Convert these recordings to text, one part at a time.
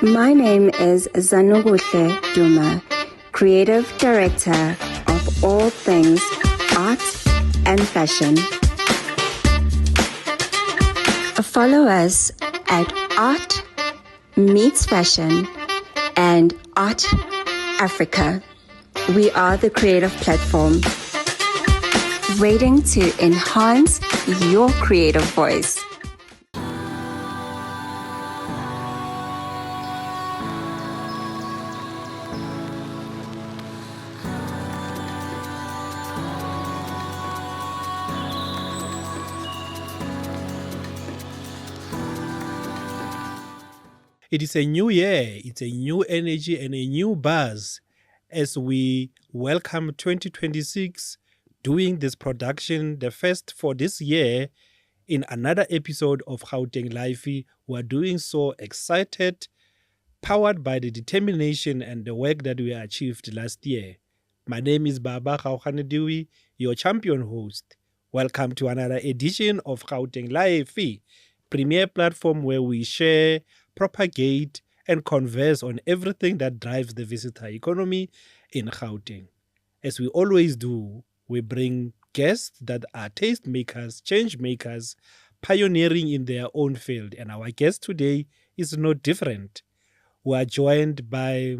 My name is Zanokuhle Duma, Creative Director of all things art and fashion. Follow us at Art Meets Fashion and Art Africa. We are the creative platform, waiting to enhance your creative voice. It is a new year, it's a new energy and a new buzz as we welcome 2026, doing this production, the first for this year, in another episode of Gauteng Lifve. We are doing so excited, powered by the determination and the work that we achieved last year. My name is Baba Gauteng, your champion host. Welcome to another edition of Gauteng Lifve, premier platform where we share, propagate, and converse on everything that drives the visitor economy in Gauteng. As we always do, we bring guests that are taste makers, change makers, pioneering in their own field. And our guest today is no different. We are joined by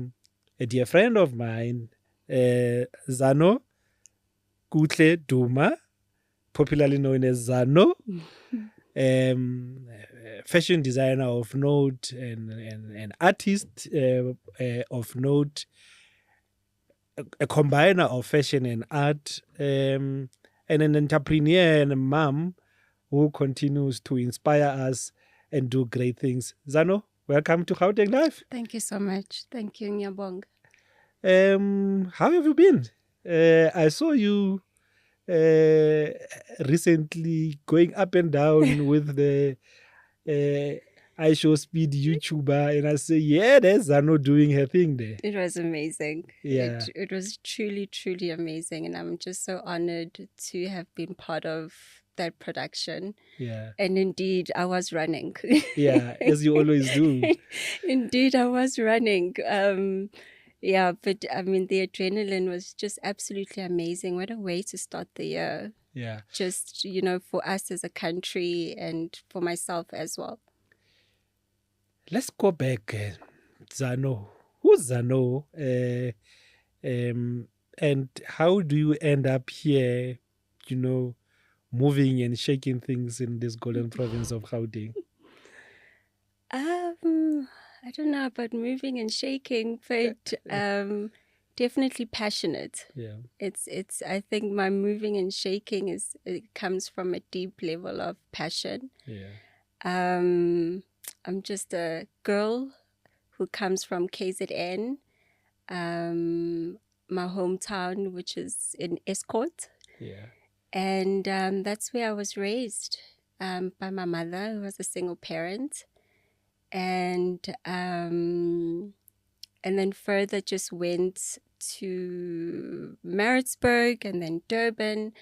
a dear friend of mine, Zanokuhle Duma, popularly known as Zano. Fashion designer of note and artist of note, a combiner of fashion and art, and an entrepreneur and a mom who continues to inspire us and do great things. Zano, welcome to Gauteng Live. Thank you so much. Thank you, Nyabong. How have you been? I saw you recently going up and down with the I Show Speed YouTuber, and I say, yeah, there's Zano doing her thing there. It was amazing. Yeah. It was truly, truly amazing. And I'm just so honored to have been part of that production. Yeah. And indeed, I was running. Yeah, as you always do. Indeed, I was running. Yeah, but I mean, the adrenaline was just absolutely amazing. What a way to start the year. Yeah. Just, for us as a country and for myself as well. Let's go back, Zano. Who's Zano? And how do you end up here, moving and shaking things in this golden province of Gauteng? I don't know about moving and shaking, but definitely passionate. Yeah. It's I think my moving and shaking it comes from a deep level of passion. Yeah. I'm just a girl who comes from KZN, my hometown, which is in Escort. Yeah. And that's where I was raised by my mother, who was a single parent. And then further just went to Maritzburg and then Durban.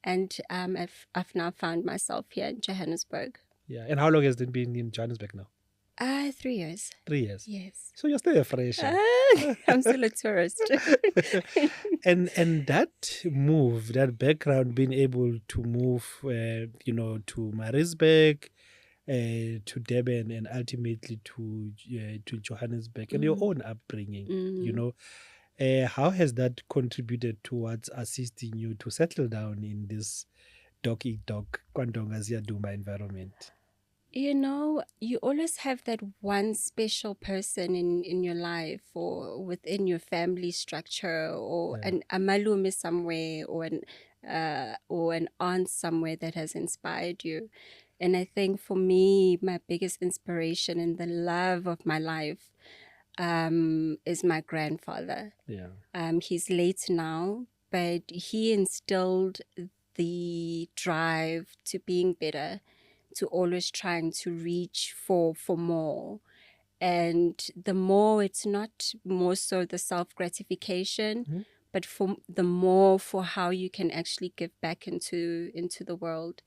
And I've now found myself here in Johannesburg. Yeah. And how long has it been in Johannesburg now? 3 years. 3 years. Yes. So you're still a fresh. I'm still a tourist. and that move, that background, being able to move, to Maritzburg, to Durban, and ultimately to Johannesburg, and your own upbringing, how has that contributed towards assisting you to settle down in this dog-eat-dog, Kwandongazia Duma environment? You always have that one special person in your life or within your family structure or an amalume somewhere or an aunt somewhere that has inspired you. And I think for me, my biggest inspiration and the love of my life is my grandfather. Yeah. He's late now, but he instilled the drive to being better, to always trying to reach for more. And the more, it's not more so the self-gratification, but for the more for how you can actually give back into the world.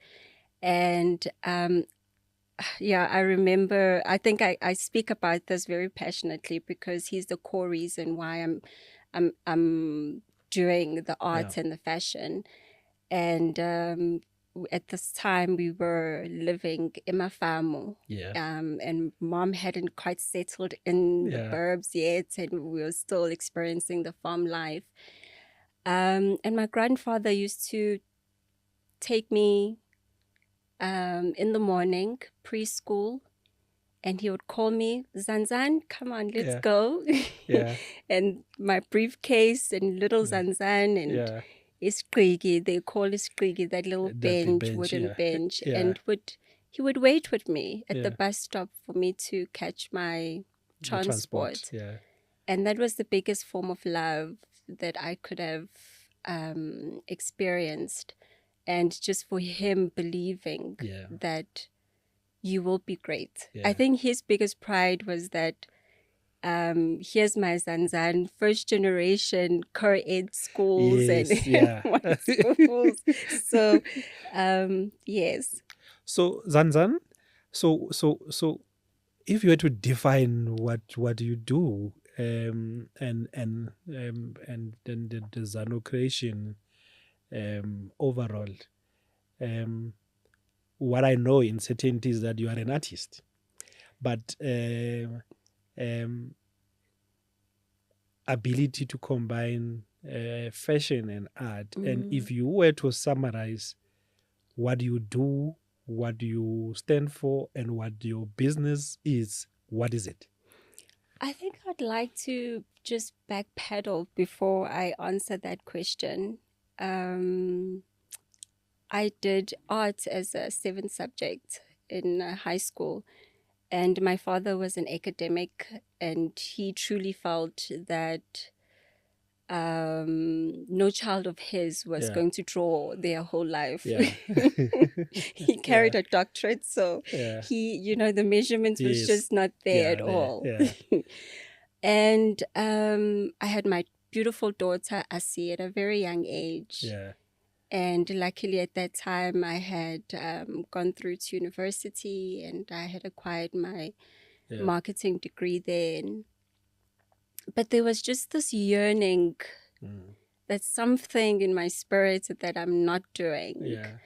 And Yeah, I remember. I think I speak about this very passionately because he's the core reason why I'm doing the Yeah. arts and the fashion. And at this time, we were living in Mafamo. Yeah. And mom hadn't quite settled in the Yeah. burbs yet, and we were still experiencing the farm life. And my grandfather used to take me in the morning, preschool, and he would call me, Zanzan, come on, let's Yeah. go. Yeah. And my briefcase and little Yeah. Zanzan and Yeah. isqigi, they call isqigi, that little That bench, bench, wooden yeah. bench, Yeah. and he would wait with me at the Yeah. bus stop for me to catch my The transport. Yeah. And that was the biggest form of love that I could have experienced. And just for him believing Yeah. that you will be great. Yeah. I think his biggest pride was that here's my Zanzan, first generation co-ed schools Yes, and yeah. white schools. So, yes. So Zanzan, so if you were to define what you do, and then the Zano creation, overall, what I know in certainty is that you are an artist, but ability to combine fashion and art. And if you were to summarize what you do, what you stand for, and what your business is, what is it? I think I'd like to just backpedal before I answer that question. I did art as a 7th subject in high school, and my father was an academic, and he truly felt that no child of his was Yeah. going to draw their whole life. Yeah. He carried a doctorate, so Yeah. he, the measurements was Yes. just not there at all. Yeah. And I had my beautiful daughter, Asi, at a very young age. Yeah. And luckily at that time, I had gone through to university and I had acquired my marketing degree then. But there was just this yearning that something in my spirit that I'm not doing. Yeah.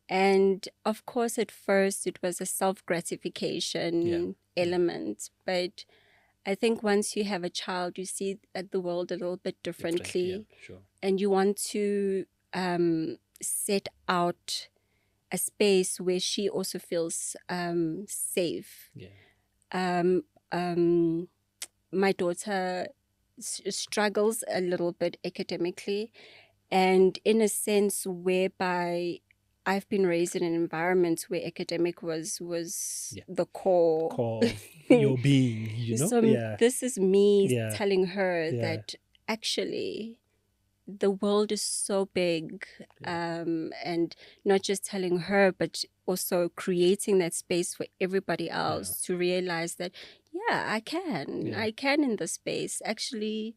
And of course, at first, it was a self-gratification element. But I think once you have a child, you see the world a little bit differently. Yeah, sure. And you want to set out a space where she also feels safe. Yeah. My daughter struggles a little bit academically, and in a sense whereby I've been raised in an environment where academic was the core of your being, So this is me telling her that actually the world is so big, and not just telling her, but also creating that space for everybody else to realize that, I can in this space. Actually,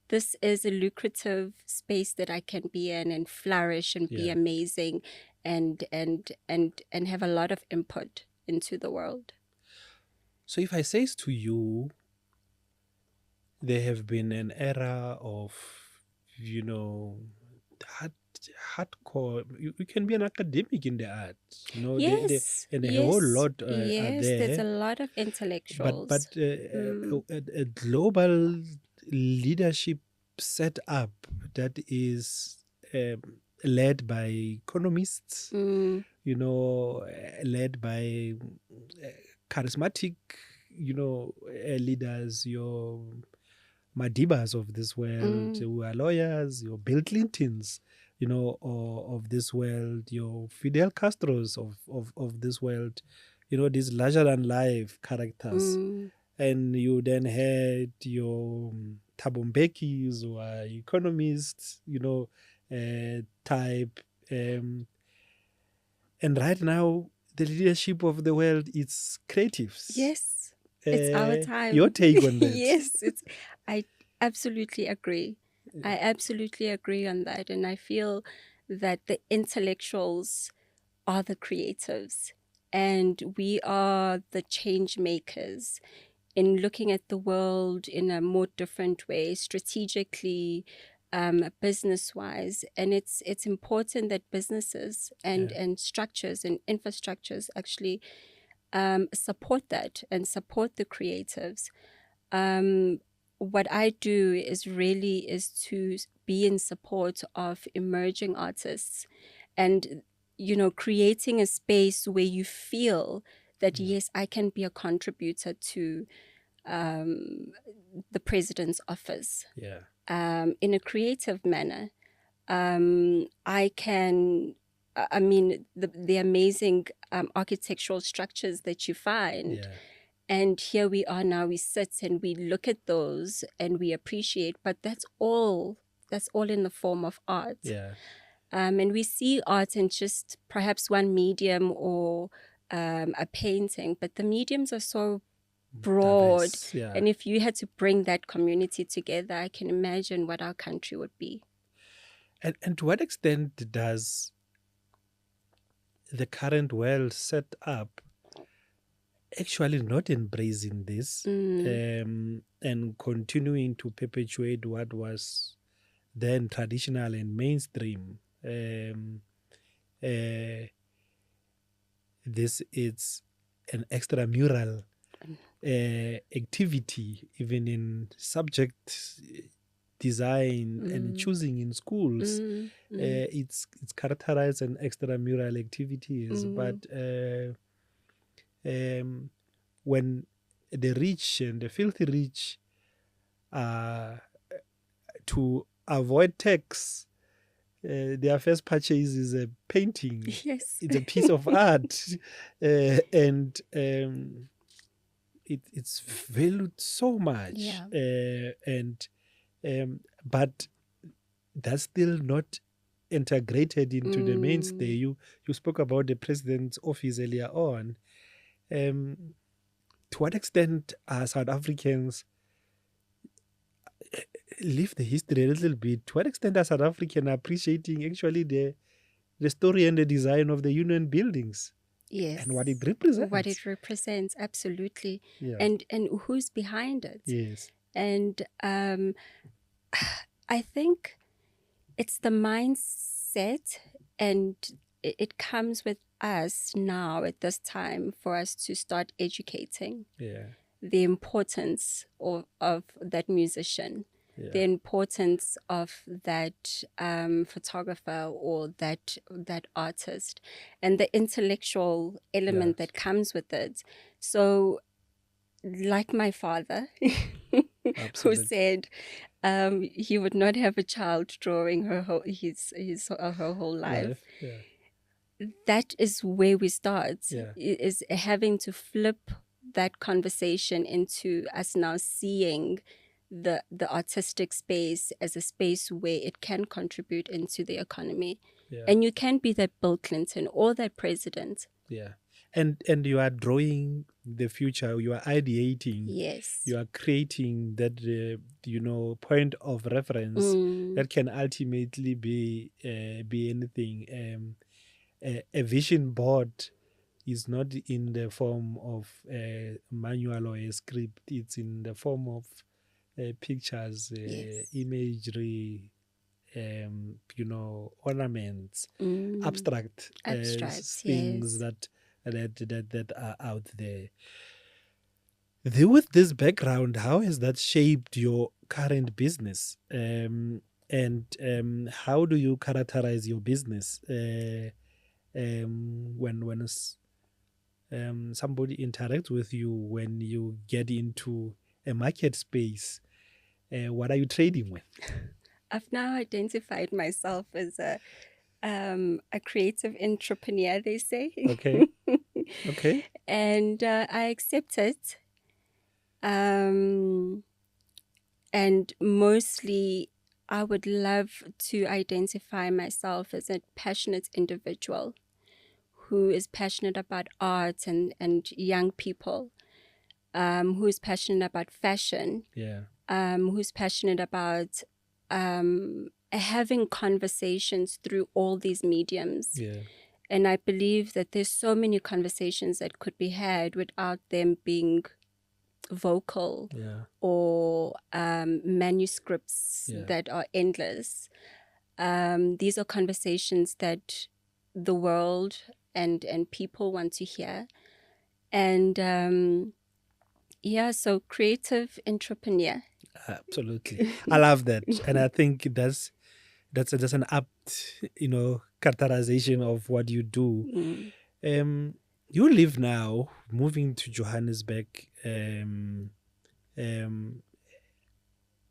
this is a lucrative space that I can be in and flourish and be amazing and have a lot of input into the world. So if I say to you, there have been an era of, hardcore. You can be an academic in the arts, Yes, and a whole lot are yes, there. there's a lot of intellectuals. But a global leadership set up that is led by economists, led by charismatic, leaders, your Madibas of this world, who are lawyers, your Bill Clintons, of this world, your Fidel Castros of this world, these larger-than-life characters. And you then had your Thabo Mbekis, who are economists, type. And right now, the leadership of the world is creatives. Yes, it's our time. Your take on that? Yes, I absolutely agree. I absolutely agree on that. And I feel that the intellectuals are the creatives. and we are the change makers in looking at the world in a more different way, strategically, business-wise. And it's important that businesses and structures and infrastructures actually support that and support the creatives. What I do is to be in support of emerging artists and, creating a space where you feel that, yes, I can be a contributor to the president's office in a creative manner. I can, the amazing architectural structures that you find. And here we are now, we sit and we look at those and we appreciate, but that's all in the form of art. And we see art in just perhaps one medium or a painting, but the mediums are so broad. Diverse, and if you had to bring that community together, I can imagine what our country would be. And to what extent does the current world set up actually not embracing this and continuing to perpetuate what was then traditional and mainstream? This is an extramural activity, even in subject design and choosing in schools. It's characterized as extramural activities, but when the rich and the filthy rich, to avoid tax, their first purchase is a painting. Yes. It's a piece of art, and it's valued so much. But that's still not integrated into the mainstay. You spoke about the president's office earlier on. To what extent are South Africans, leave the history a little bit, to what extent are South Africans appreciating actually the story and the design of the union buildings? Yes. And what it represents. What it represents, absolutely. Yeah. And who's behind it. Yes. And I think it's the mindset, and it comes with us now at this time for us to start educating the importance of that musician, the importance of that photographer or that artist, and the intellectual element that comes with it. So, like my father, who said he would not have a child drawing her whole life. That is where we start, is having to flip that conversation into us now seeing the artistic space as a space where it can contribute into the economy. And you can be that Bill Clinton or that president. And you are drawing the future, you are ideating. Yes. You are creating that, point of reference that can ultimately be anything. A vision board is not in the form of a manual or a script. It's in the form of pictures, imagery, ornaments, abstract things that are out there. With this background, how has that shaped your current business? And how do you characterize your business when somebody interacts with you, when you get into a market space? What are you trading with? I've now identified myself as a creative entrepreneur, they say. Okay. And I accept it. And mostly I would love to identify myself as a passionate individual who is passionate about art and young people, who is passionate about fashion, who's passionate about having conversations through all these mediums. And I believe that there's so many conversations that could be had without them being vocal or manuscripts that are endless. These are conversations that the world and people want to hear. And so creative entrepreneur. Absolutely. I love that. And I think that's an apt, characterization of what you do. You live now, moving to Johannesburg.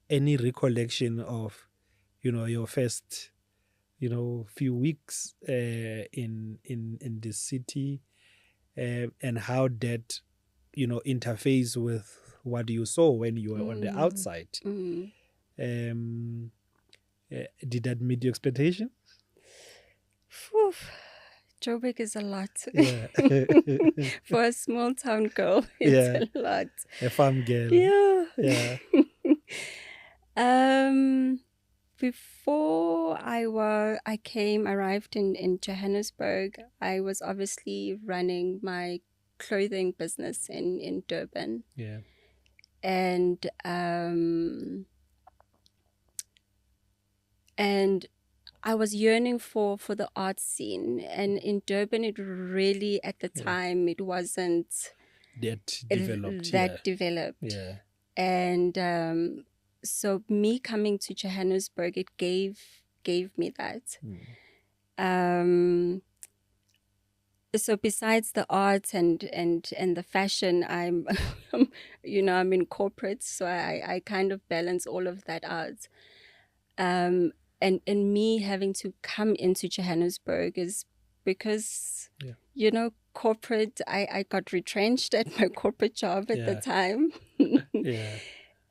Any recollection of, your first, few weeks in the city, and how that, interface with what you saw when you were on the outside? Did that meet your expectation? Whew. Joburg is a lot. Yeah. For a small town girl, it's a lot. A farm girl. Yeah. Before I arrived in Johannesburg, I was obviously running my clothing business in Durban. Yeah. And I was yearning for the art scene, and in Durban, it really at the time it wasn't that developed. Yeah. And so me coming to Johannesburg, it gave me that. So besides the art and the fashion, I'm I'm in corporate, so I kind of balance all of that out. And me having to come into Johannesburg is because corporate, I got retrenched at my corporate job at the time.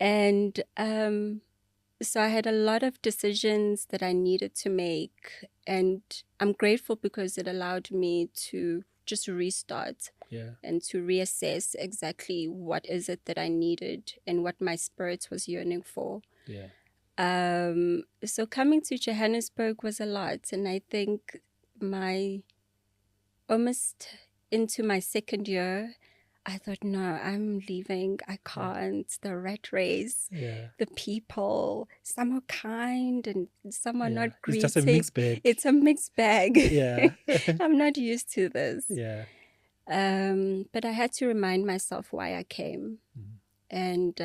And so I had a lot of decisions that I needed to make, and I'm grateful because it allowed me to just restart and to reassess exactly what is it that I needed and what my spirit was yearning for. So coming to Johannesburg was a lot, and I think almost into my second year, I thought, no, I'm leaving. I can't. The rat race, the people, some are kind and some are not greeting. It's just a mixed bag. It's a mixed bag. Yeah. I'm not used to this. Yeah. But I had to remind myself why I came. And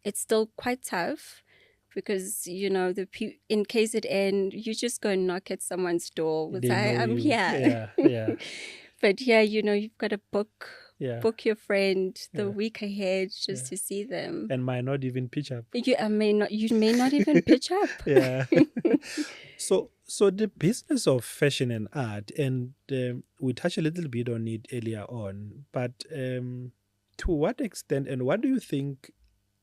it's still quite tough because, in KZN, you just go and knock at someone's door with, I'm here. Yeah. But you've got to book your friend the week ahead just to see them. And might not even pitch up. You may not even pitch up. Yeah. So the business of fashion and art, and we touched a little bit on it earlier on, but to what extent and what do you think,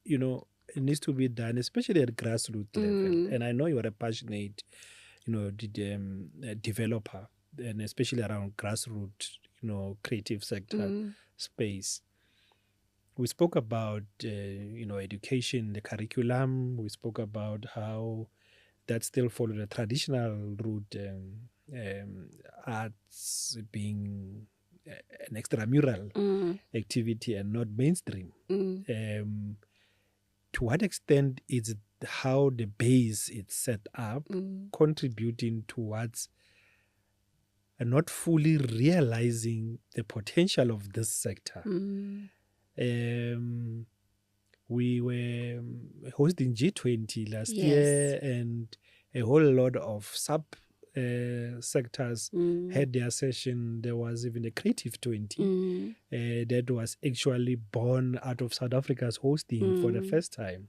it needs to be done, especially at grassroots level? And I know you're a passionate, developer, and especially around grassroots, creative sector space. We spoke about, education, the curriculum. We spoke about how that still follow the traditional route, arts being an extramural activity and not mainstream. To what extent is how the base is set up contributing towards not fully realizing the potential of this sector? We were hosting G20 last year, and a whole lot of sub sectors had their session. There was even a Creative 20 that was actually born out of South Africa's hosting for the first time.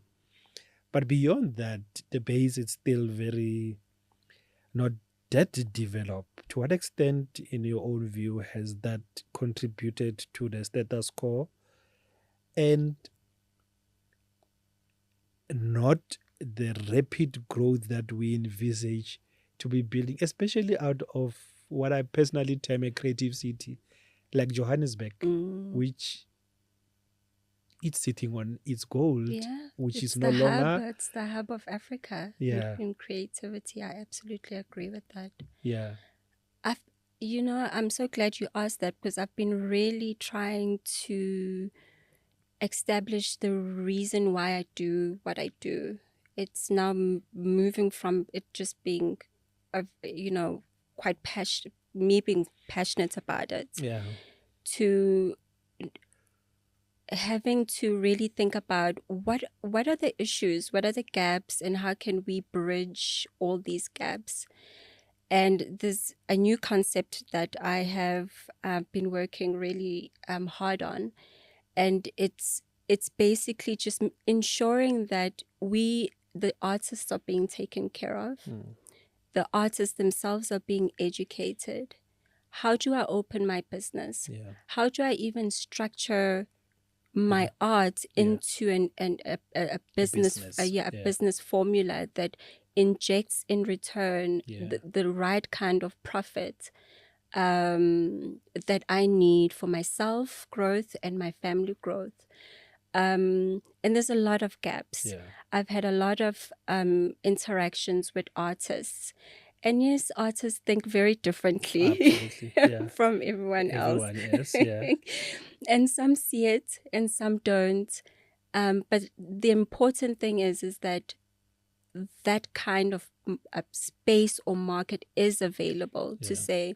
But beyond that, the base is still very not that developed. To what extent, in your own view, has that contributed to the status quo and not the rapid growth that we envisage to be building, especially out of what I personally term a creative city like Johannesburg, which it's sitting on its gold, which is no longer... It's the hub of Africa in creativity. I absolutely agree with that. Yeah. You know, I'm so glad you asked that, because I've been really trying to establish the reason why I do what I do. It's now moving from it just being, you know, quite passionate, me being passionate about it, Yeah. to having to really think about what are the issues, what are the gaps, and how can we bridge all these gaps. And there's a new concept that I have been working really hard on, and it's basically just ensuring that the artists are being taken care of, the artists themselves are being educated. How do I open my business? Yeah. How do I even structure my art into a business, a business formula that injects in return the right kind of profit that I need for myself growth and my family growth. And there's a lot of gaps. Yeah. I've had a lot of interactions with artists. And yes, artists think very differently Absolutely. Yeah. from everyone else. Yeah. And some see it and some don't. But the important thing is that that kind of space or market is available to say,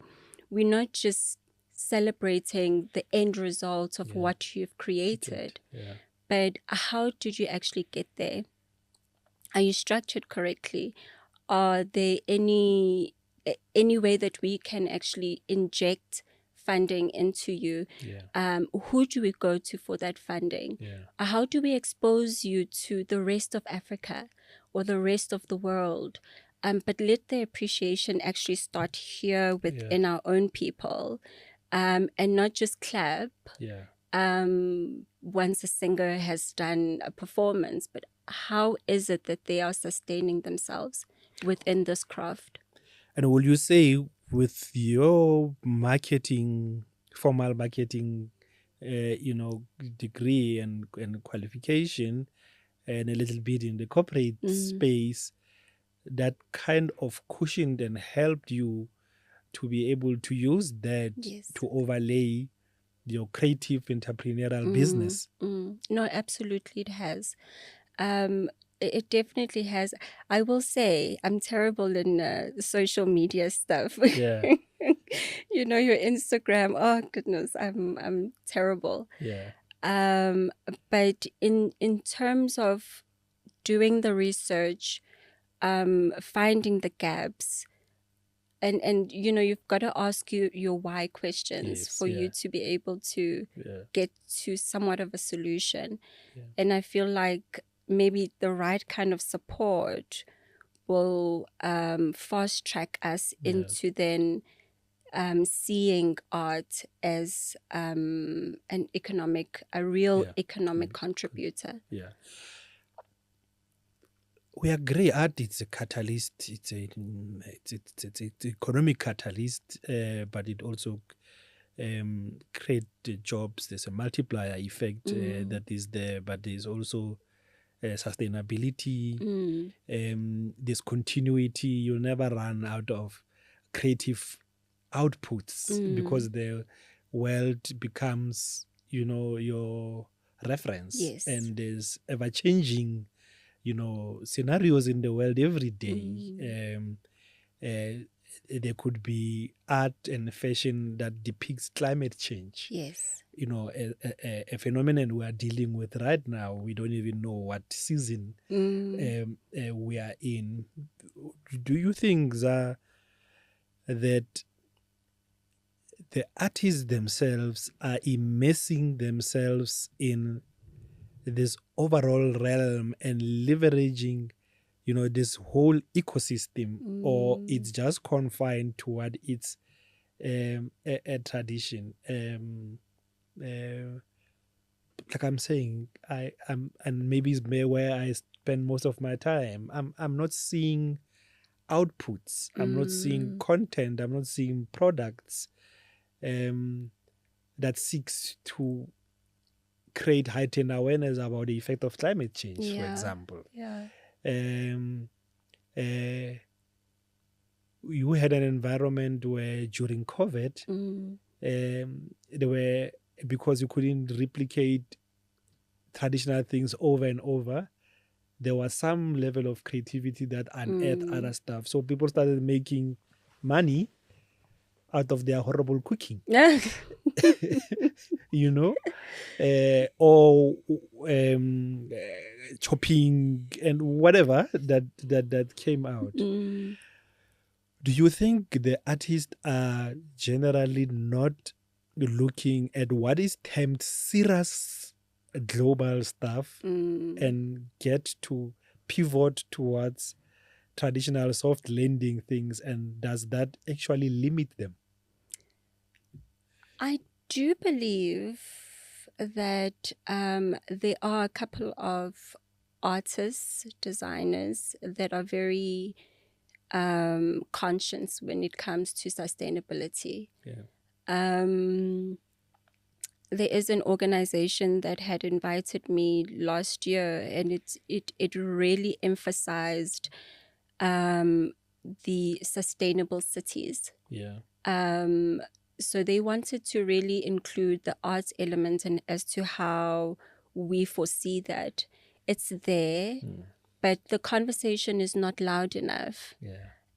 we're not just celebrating the end result of what you've created, but how did you actually get there? Are you structured correctly? Are there any way that we can actually inject funding into you? Who do we go to for that funding? How do we expose you to the rest of Africa or the rest of the world? But let the appreciation actually start here within our own people, and not just clap once a singer has done a performance, but how is it that they are sustaining themselves within this craft? And will you say, with your marketing, formal marketing, degree and qualification, and a little bit in the corporate space, that kind of cushioned and helped you to be able to use that to overlay your creative entrepreneurial business? No, absolutely it has. It definitely has. I will say I'm terrible in social media stuff. Yeah. You know, your Instagram. Oh goodness, I'm terrible. Yeah. But in terms of doing the research, finding the gaps, and you know, you've got to ask your why questions for you to be able to get to somewhat of a solution. And I feel like maybe the right kind of support will fast track us into then seeing art as a real economic contributor. Yeah. We agree art is a catalyst. It's economic catalyst, but it also create jobs. There's a multiplier effect that is there, but there's also sustainability. There's continuity. You'll never run out of creative outputs because the world becomes, your reference, and there's ever-changing scenarios in the world every day. There could be art and fashion that depicts climate change. Yes. A phenomenon we are dealing with right now. We don't even know what season we are in. Do you think that the artists themselves are immersing themselves in this overall realm and leveraging, this whole ecosystem, or it's just confined to what it's a tradition? Like I'm saying, I'm, and maybe it's where I spend most of my time. I'm not seeing outputs. I'm not seeing content. I'm not seeing products that seeks to create heightened awareness about the effect of climate change, for example. you had an environment where during COVID, there were, because you couldn't replicate traditional things over and over, there was some level of creativity that unearthed other stuff. So people started making money out of their horrible cooking, you know, or chopping and whatever that came out. Do you think the artists are generally not looking at what is termed serious global stuff and get to pivot towards traditional soft landing things, and does that actually limit them? I do believe that there are a couple of artists, designers that are very conscious when it comes to sustainability. There is an organization that had invited me last year, and it really emphasized the sustainable cities. So they wanted to really include the arts element, and as to how we foresee that it's there, but the conversation is not loud enough.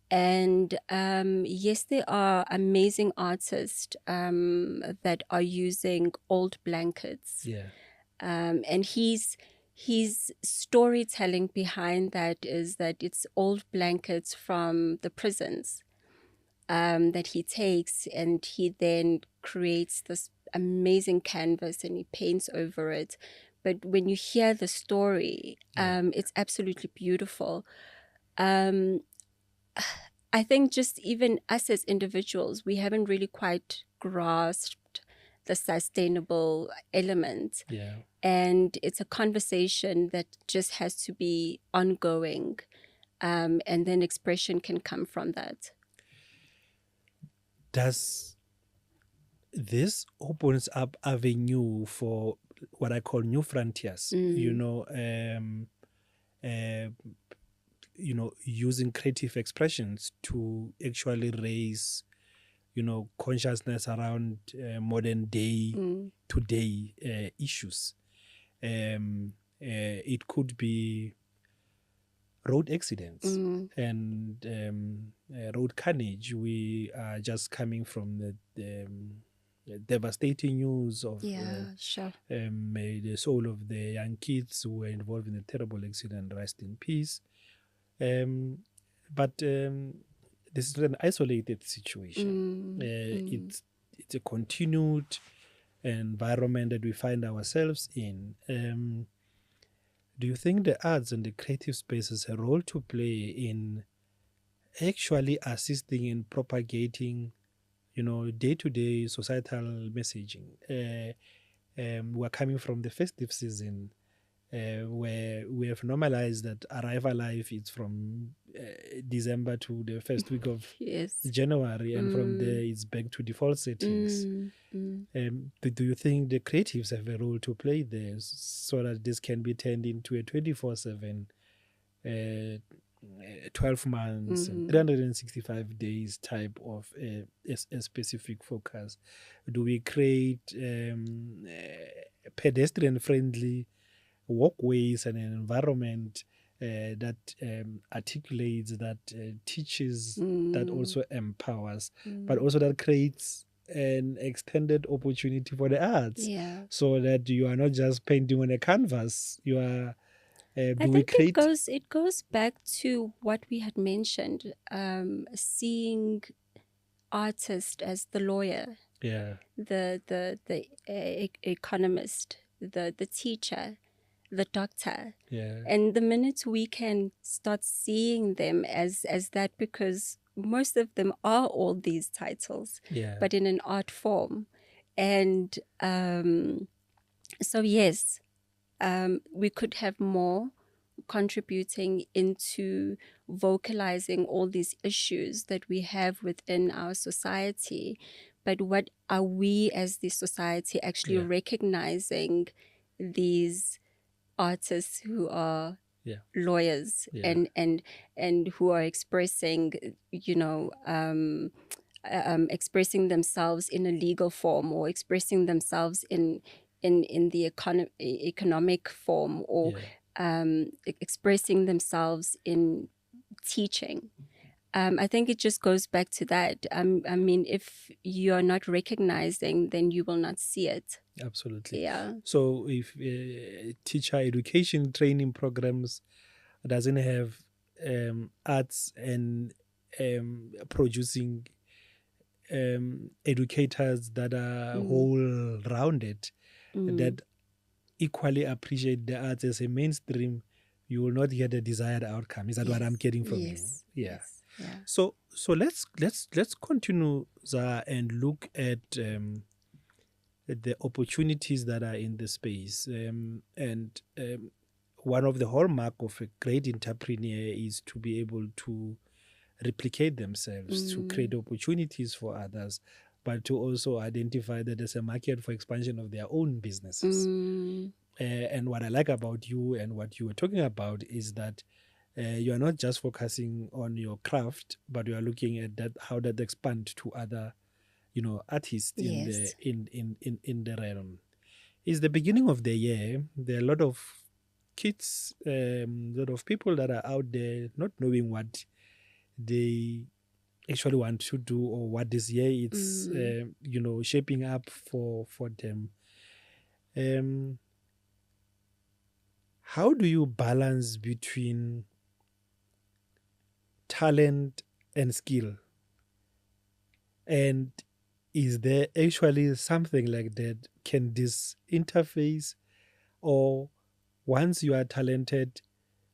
And yes, there are amazing artists that are using old blankets. And his storytelling behind that is that it's old blankets from the prisons that he takes, and he then creates this amazing canvas and he paints over it. But when you hear the story, it's absolutely beautiful. I think just even us as individuals, we haven't really quite grasped the sustainable element. And it's a conversation that just has to be ongoing, and then expression can come from that. Does this opens up avenue for what I call new frontiers? Using creative expressions to actually raise, consciousness around modern day, today issues. It could be road accidents and road carnage. We are just coming from the devastating news of may the soul of the young kids who were involved in a terrible accident rest in peace. But this is not an isolated situation. It's a continued environment that we find ourselves in. Do you think the arts and the creative spaces have a role to play in actually assisting in propagating, day-to-day societal messaging? We're coming from the festive season, where we have normalized that Arrival Life is from December to the first week of January, and from there it's back to default settings. Do you think the creatives have a role to play there so that this can be turned into a 24/7, 12 months, and 365 days type of a specific focus? Do we create pedestrian-friendly walkways and an environment that articulates, that teaches, that also empowers, but also that creates an extended opportunity for the arts, so that you are not just painting on a canvas, you are I think it goes back to what we had mentioned, seeing artist as the lawyer, the economist, the teacher, the doctor. And the minute we can start seeing them as that, because most of them are all these titles, but in an art form. And so yes, we could have more contributing into vocalizing all these issues that we have within our society. But what are we as the society actually recognizing these artists who are lawyers and who are expressing, expressing themselves in a legal form, or expressing themselves in the economic form, or expressing themselves in teaching. I think it just goes back to that. I mean, if you're not recognizing, then you will not see it. Absolutely. Yeah. So if teacher education training programs doesn't have arts and producing educators that are whole-rounded, that equally appreciate the arts as a mainstream, you will not get the desired outcome. Is that what I'm getting from you? Yeah. Yes. Yeah. So let's continue, Za, and look at the opportunities that are in the space. One of the hallmark of a great entrepreneur is to be able to replicate themselves, to create opportunities for others, but to also identify that there's a market for expansion of their own businesses. And what I like about you and what you were talking about is that you are not just focusing on your craft, but you are looking at that, how that expand to other, artists in the realm. It's the beginning of the year. There are a lot of kids, a lot of people that are out there not knowing what they actually want to do, or what this year it's shaping up for them. How do you balance between talent and skill? And is there actually something like that? Can this interface, or once you are talented,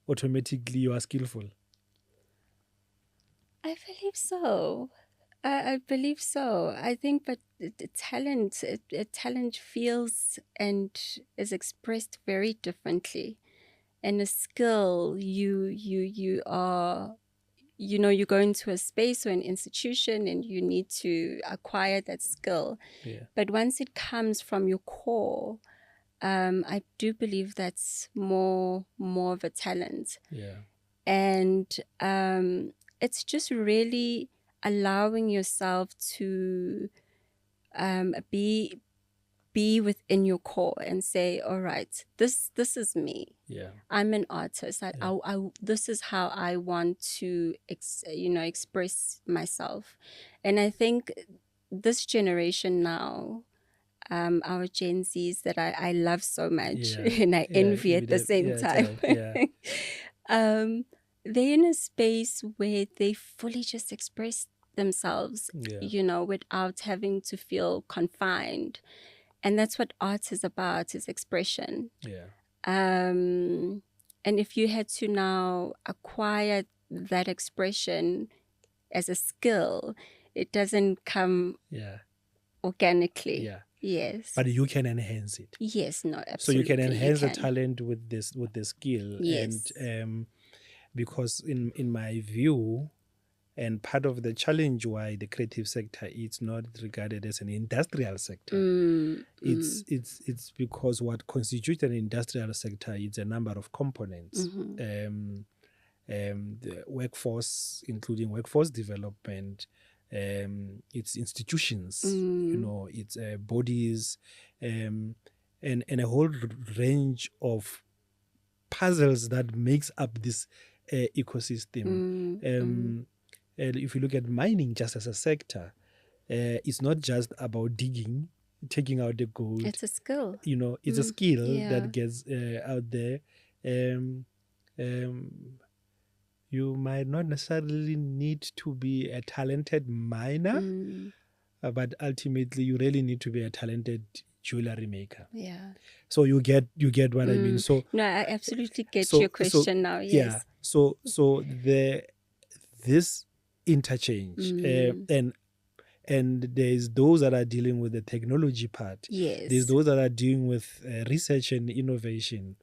automatically you are skillful? I believe so. I believe so. I think, but the talent feels and is expressed very differently, and a skill, you are, you go into a space or an institution and you need to acquire that skill. But once it comes from your core, I do believe that's more of a talent. And it's just really allowing yourself to be within your core and say, all right, this is me. I'm an artist. This is how I want to express myself. And I think this generation now, our Gen Zs that I love so much and I envy at the same time. They're in a space where they fully just express themselves, without having to feel confined. And that's what art is about, is expression. And if you had to now acquire that expression as a skill, it doesn't come organically. Yes. But you can enhance it. Yes, no, absolutely. So you can enhance the talent with the skill. Yes. And because in my view, and part of the challenge why the creative sector is not regarded as an industrial sector, it's because what constitutes an industrial sector is a number of components. The workforce, including workforce development, its institutions, its bodies, and a whole range of puzzles that makes up this ecosystem. And if you look at mining just as a sector, it's not just about digging, taking out the gold. It's a skill. It's a skill that gets out there. You might not necessarily need to be a talented miner, but ultimately you really need to be a talented jewelry maker. So you get what I mean. So no, I absolutely get your question now. Yes. Yeah. So this interchange, and there's those that are dealing with the technology part. Yes. There's those that are dealing with research and innovation.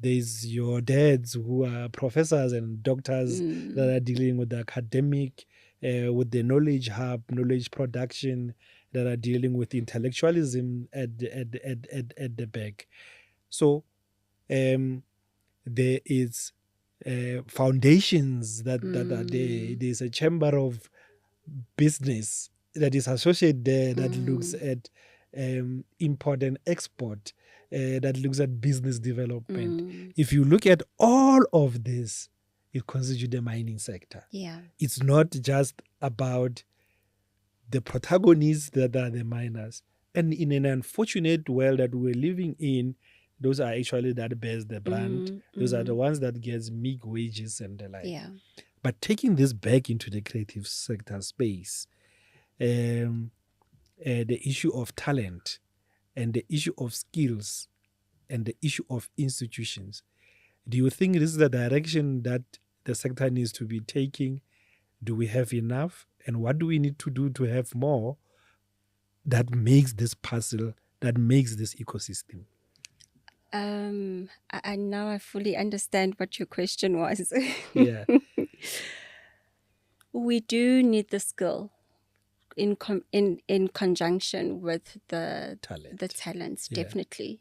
There's your dads who are professors and doctors that are dealing with the academic, with the knowledge hub, knowledge production, that are dealing with intellectualism at the back. So there is foundations that are there. There's a chamber of business that is associated there that looks at import and export, that looks at business development. If you look at all of this, it constitutes the mining sector. Yeah. It's not just about the protagonists that are the miners. And in an unfortunate world that we're living in, those are actually that bears the brand. Those are the ones that gets big wages and the like. Yeah. But taking this back into the creative sector space, the issue of talent and the issue of skills and the issue of institutions, do you think this is the direction that the sector needs to be taking? Do we have enough? And what do we need to do to have more that makes this puzzle, that makes this ecosystem? I now I fully understand what your question was. Yeah. We do need the skill in conjunction with the talents, Yeah. definitely.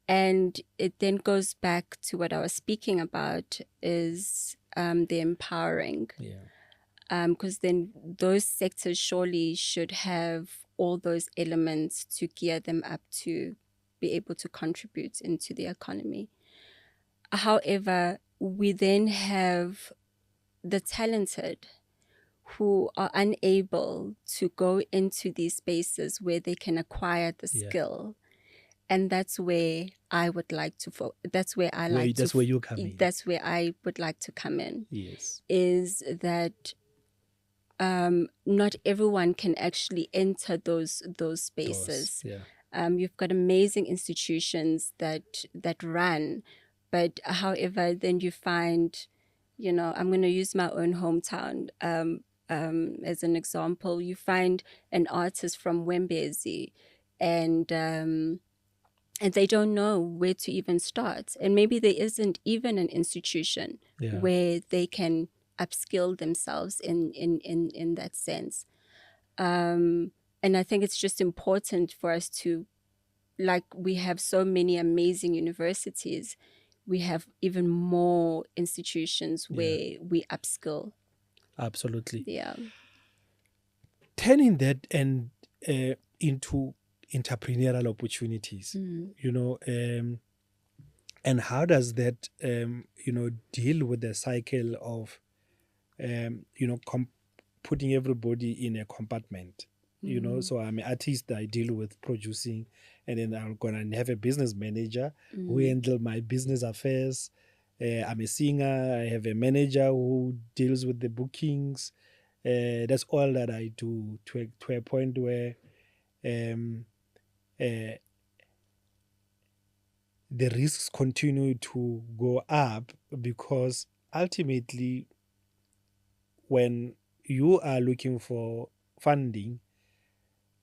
And it then goes back to what I was speaking about is the empowering. Yeah. Because then those sectors surely should have all those elements to gear them up to be able to contribute into the economy. However, we then have the talented who are unable to go into these spaces where they can acquire the skill. And that's where I would like to that's where I like That's where you come in. That's where I would like to come in. Yes. Is that not everyone can actually enter those spaces. You've got amazing institutions that run, but however, then you find, I'm going to use my own hometown as an example. You find an artist from Wembezi, and they don't know where to even start, and maybe there isn't even an institution where they can upskill themselves in that sense. And I think it's just important for us to, like, we have so many amazing universities, we have even more institutions where we upskill. Absolutely. Yeah. Turning that and into entrepreneurial opportunities, and how does that, deal with the cycle of, putting everybody in a compartment? So I'm an artist, I deal with producing, and then I'm going to have a business manager who handle my business affairs. I'm a singer, I have a manager who deals with the bookings. That's all that I do, to a point where the risks continue to go up, because ultimately when you are looking for funding,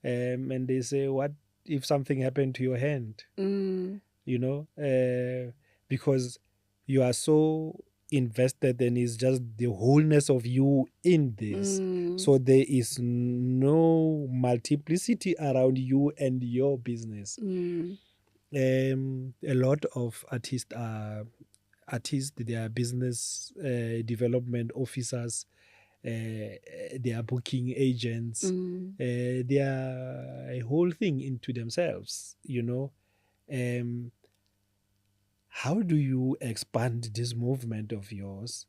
and they say, what if something happened to your hand? Because you are so invested, and it's just the wholeness of you in this. So there is no multiplicity around you and your business. A lot of artists, they are business development officers, they are booking agents, they are a whole thing into themselves, How do you expand this movement of yours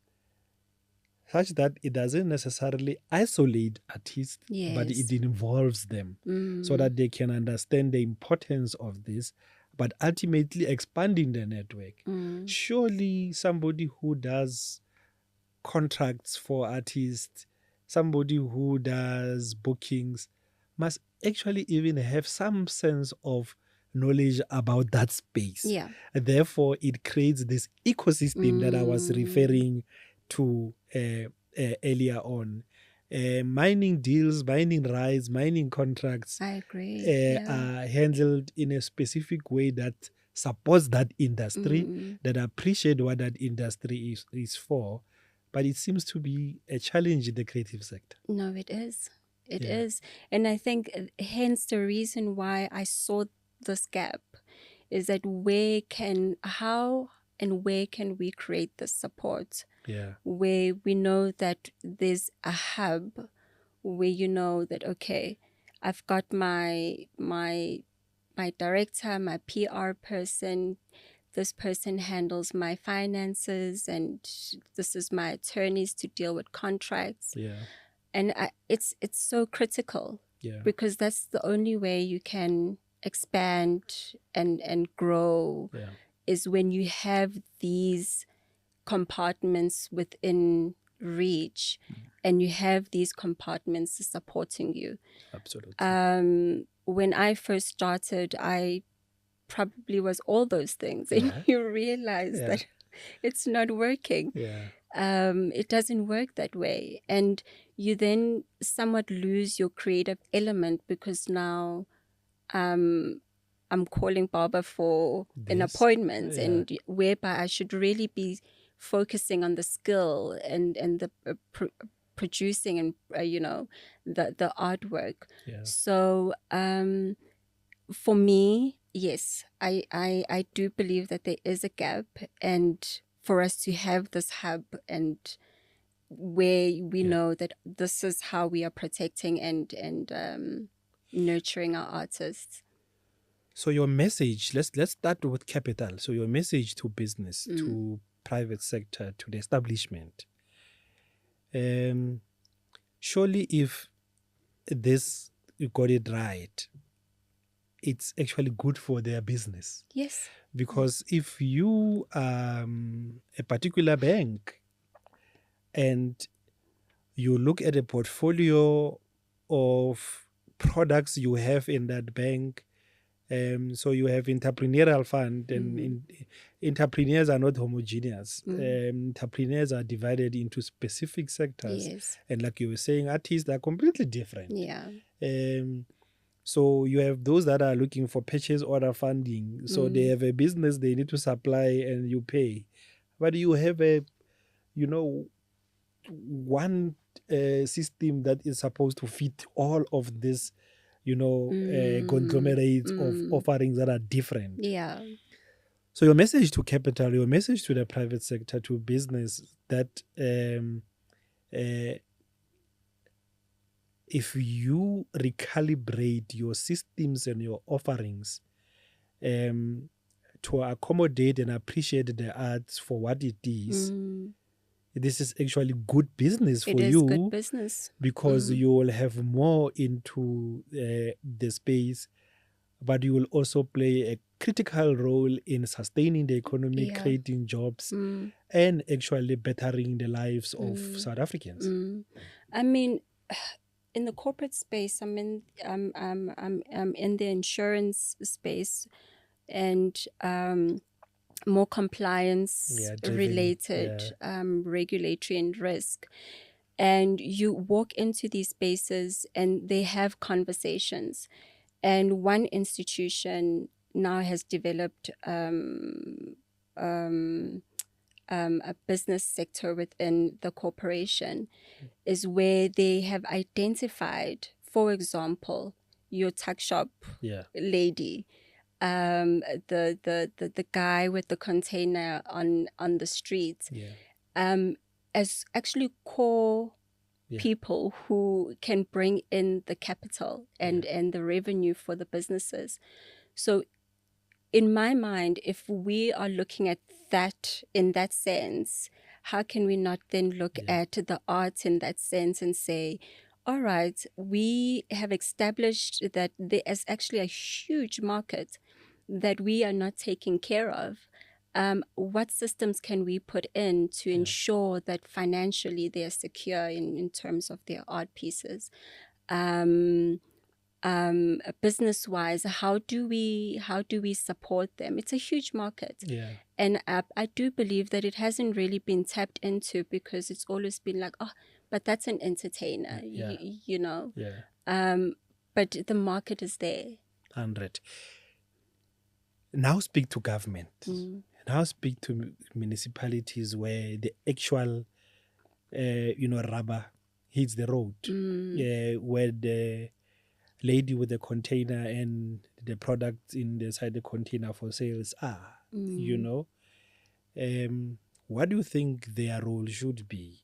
such that it doesn't necessarily isolate artists, but it involves them, so that they can understand the importance of this, but ultimately expanding the network? Surely somebody who does contracts for artists, somebody who does bookings, must actually even have some sense of knowledge about that space. And therefore, it creates this ecosystem that I was referring to earlier on. Mining deals, mining rights, mining contracts, I agree. are handled in a specific way that supports that industry, that appreciate what that industry is for. But it seems to be a challenge in the creative sector. No, it is. It is. And I think hence the reason why I saw this gap is that how and where can we create the support Yeah. where we know that there's a hub where you know that, okay, I've got my director, my PR person, this person handles my finances, and this is my attorneys to deal with contracts. Yeah. And it's so critical, Yeah. because that's the only way you can expand and grow, Yeah. is when you have these compartments within reach, and you have these compartments supporting you. Absolutely. When I first started, I probably was all those things, and Yeah. you realize Yeah. that it's not working. Yeah. It doesn't work that way, and you then somewhat lose your creative element, because now I'm calling Baba for an This. appointment, Yeah. and whereby I should really be focusing on the skill and the producing and the artwork. Yeah. So for me, yes, I do believe that there is a gap, and for us to have this hub, and where we Yeah. know that this is how we are protecting and nurturing our artists. So your message, let's start with capital. So your message to business, Mm. to private sector, to the establishment. Surely if this you got it right, it's actually good for their business. Yes. Because if you a particular bank and you look at a portfolio of products you have in that bank, so you have entrepreneurial fund, and entrepreneurs are not homogeneous. Entrepreneurs are divided into specific sectors. Yes. And like you were saying, artists are completely different. Yeah. So you have those that are looking for purchase order funding. So they have a business they need to supply and you pay. But you have one system that is supposed to fit all of this, conglomerates of offerings that are different. Yeah. So your message to capital, your message to the private sector, to business, that if you recalibrate your systems and your offerings to accommodate and appreciate the arts for what it is, this is actually good business for It is you, good business. because you will have more into the space, but you will also play a critical role in sustaining the economy, Yeah. creating jobs, and actually bettering the lives of South Africans. I mean, in the corporate space, I'm in the insurance space, and more compliance related, regulatory and risk. And you walk into these spaces and they have conversations. And one institution now has developed a business sector within the corporation, is where they have identified, for example, your tuck shop lady, the guy with the container on the street, as actually core people who can bring in the capital and the revenue for the businesses. So in my mind, if we are looking at that in that sense, how can we not then look at the arts in that sense and say, all right, we have established that there is actually a huge market that we are not taking care of. What systems can we put in to ensure that financially they are secure in terms of their art pieces? Business-wise, how do we support them? It's a huge market, and I do believe that it hasn't really been tapped into, because it's always been like, oh, but that's an entertainer, you know. But the market is there. 100. Now speak to government. Now speak to municipalities where the actual, rubber hits the road, where the lady with the container and the products inside the container for sales are, what do you think their role should be?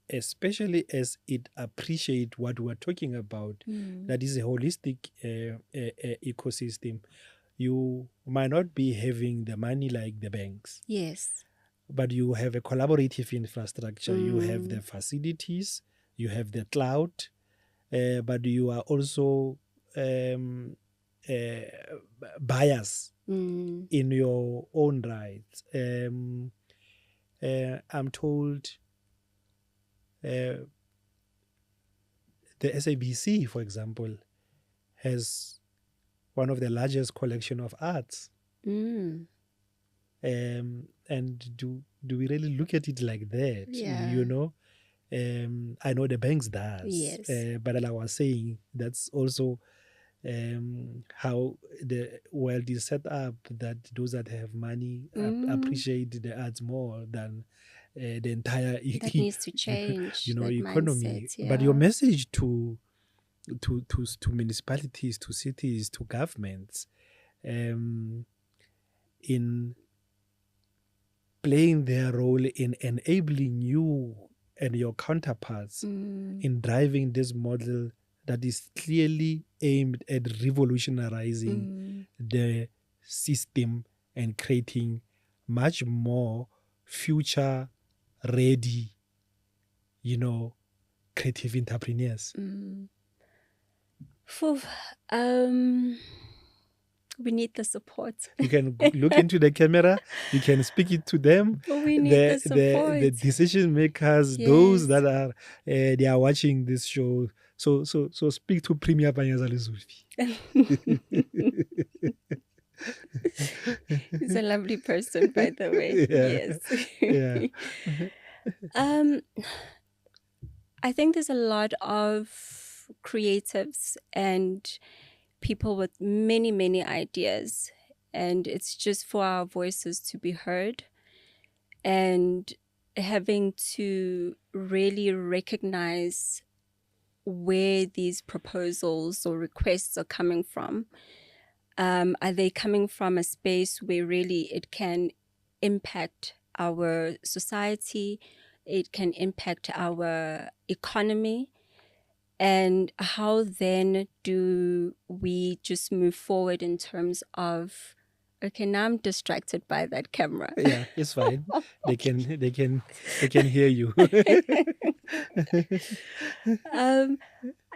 Especially as it appreciate what we're talking about, that is a holistic ecosystem. You might not be having the money like the banks, Yes. but you have a collaborative infrastructure. You have the facilities, you have the cloud, but you are also buyers in your own rights. I'm told the SABC, for example, has one of the largest collection of arts. And do we really look at it like that? Yeah. You know, I know the banks does. Yes. But like I was saying, that's also how the world is set up, that those that have money appreciate the arts more than the entire That needs to change. you know, that economy. mindset, But your yeah. message to municipalities, to cities, to governments, in playing their role in enabling you and your counterparts in driving this model that is clearly aimed at revolutionizing the system and creating much more future ready, you know, creative entrepreneurs. Phew. We need the support. You can look into the camera, you can speak it to them. We need the support. The decision makers, Yes. those that are they are watching this show. So speak to Premier Panyaza Lizulfi. He's a lovely person, by the way. Yeah. Yes. Yeah. I think there's a lot of creatives and people with many, many ideas. And it's just for our voices to be heard and having to really recognize where these proposals or requests are coming from. Are they coming from a space where really it can impact our society, it can impact our economy? And how then do we just move forward in terms of, okay, now I'm distracted by that camera. Yeah, it's fine. They can hear you.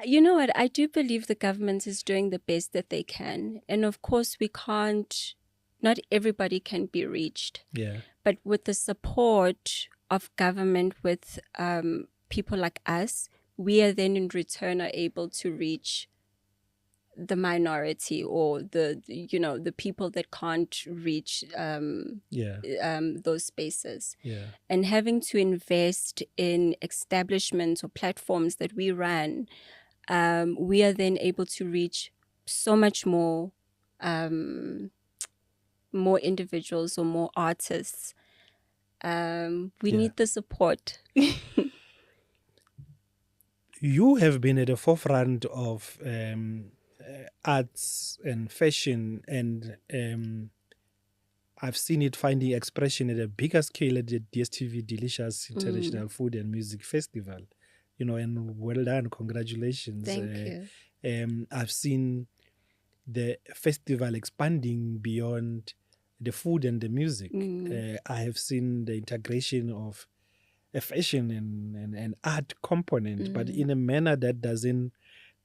You know what? I do believe the government is doing the best that they can. And of course, not everybody can be reached. Yeah. But with the support of government, with people like us, we are then in return are able to reach the minority or the people that can't reach those spaces. Yeah. And having to invest in establishments or platforms that we run, we are then able to reach so much more individuals or more artists. We need the support. You have been at the forefront of arts and fashion, and I've seen it finding expression at a bigger scale at the DSTV Delicious International Food and Music Festival. You know, and well done, congratulations. Thank you. I've seen the festival expanding beyond the food and the music. I have seen the integration of a fashion and art component, but in a manner that doesn't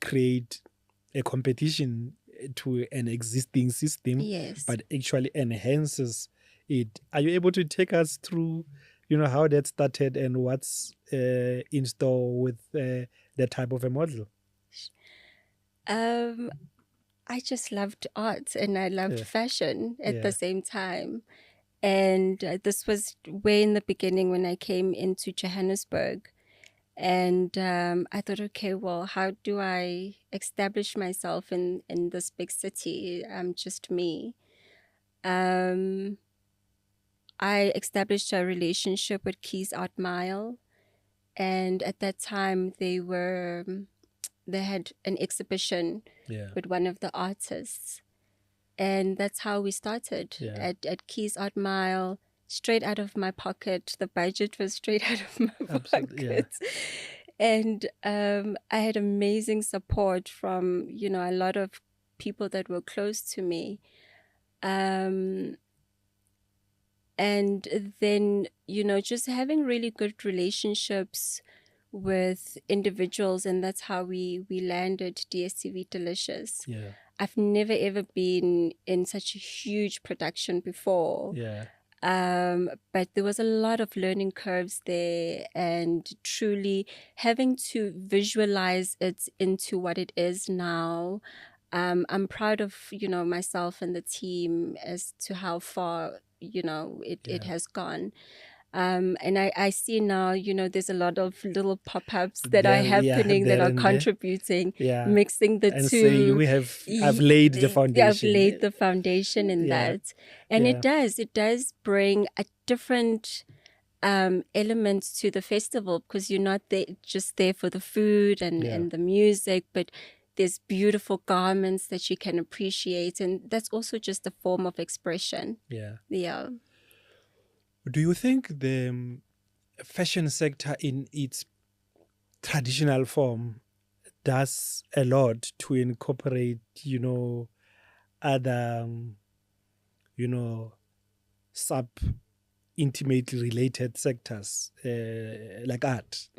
create a competition to an existing system, Yes. but actually enhances it. Are you able to take us through, you know, how that started and what's in store with that type of a model? I just loved art and I loved fashion at the same time. And this was way in the beginning when I came into Johannesburg. And I thought, okay, well, how do I establish myself in this big city? I'm just me. I established a relationship with Keys Art Mile. And at that time, they had an exhibition with one of the artists. And that's how we started at Keys Art Mile. straight out of my pocket. The budget was straight out of my Absolutely, yeah. pocket. And I had amazing support from, a lot of people that were close to me. And then, just having really good relationships with individuals, and that's how we landed DSTV Delicious. Yeah. I've never ever been in such a huge production before. Yeah. But there was a lot of learning curves there, and truly having to visualize it into what it is now. I'm proud of, myself and the team as to how far, it has gone. And I see now, there's a lot of little pop-ups that are happening that are contributing, mixing the and two. Say I've laid the foundation. I've laid the foundation in that. And it does bring a different element to the festival, because you're not just there for the food and the music, but there's beautiful garments that you can appreciate. And that's also just a form of expression. Yeah. Yeah. Do you think the fashion sector in its traditional form does a lot to incorporate, other, sub-intimately related sectors like art?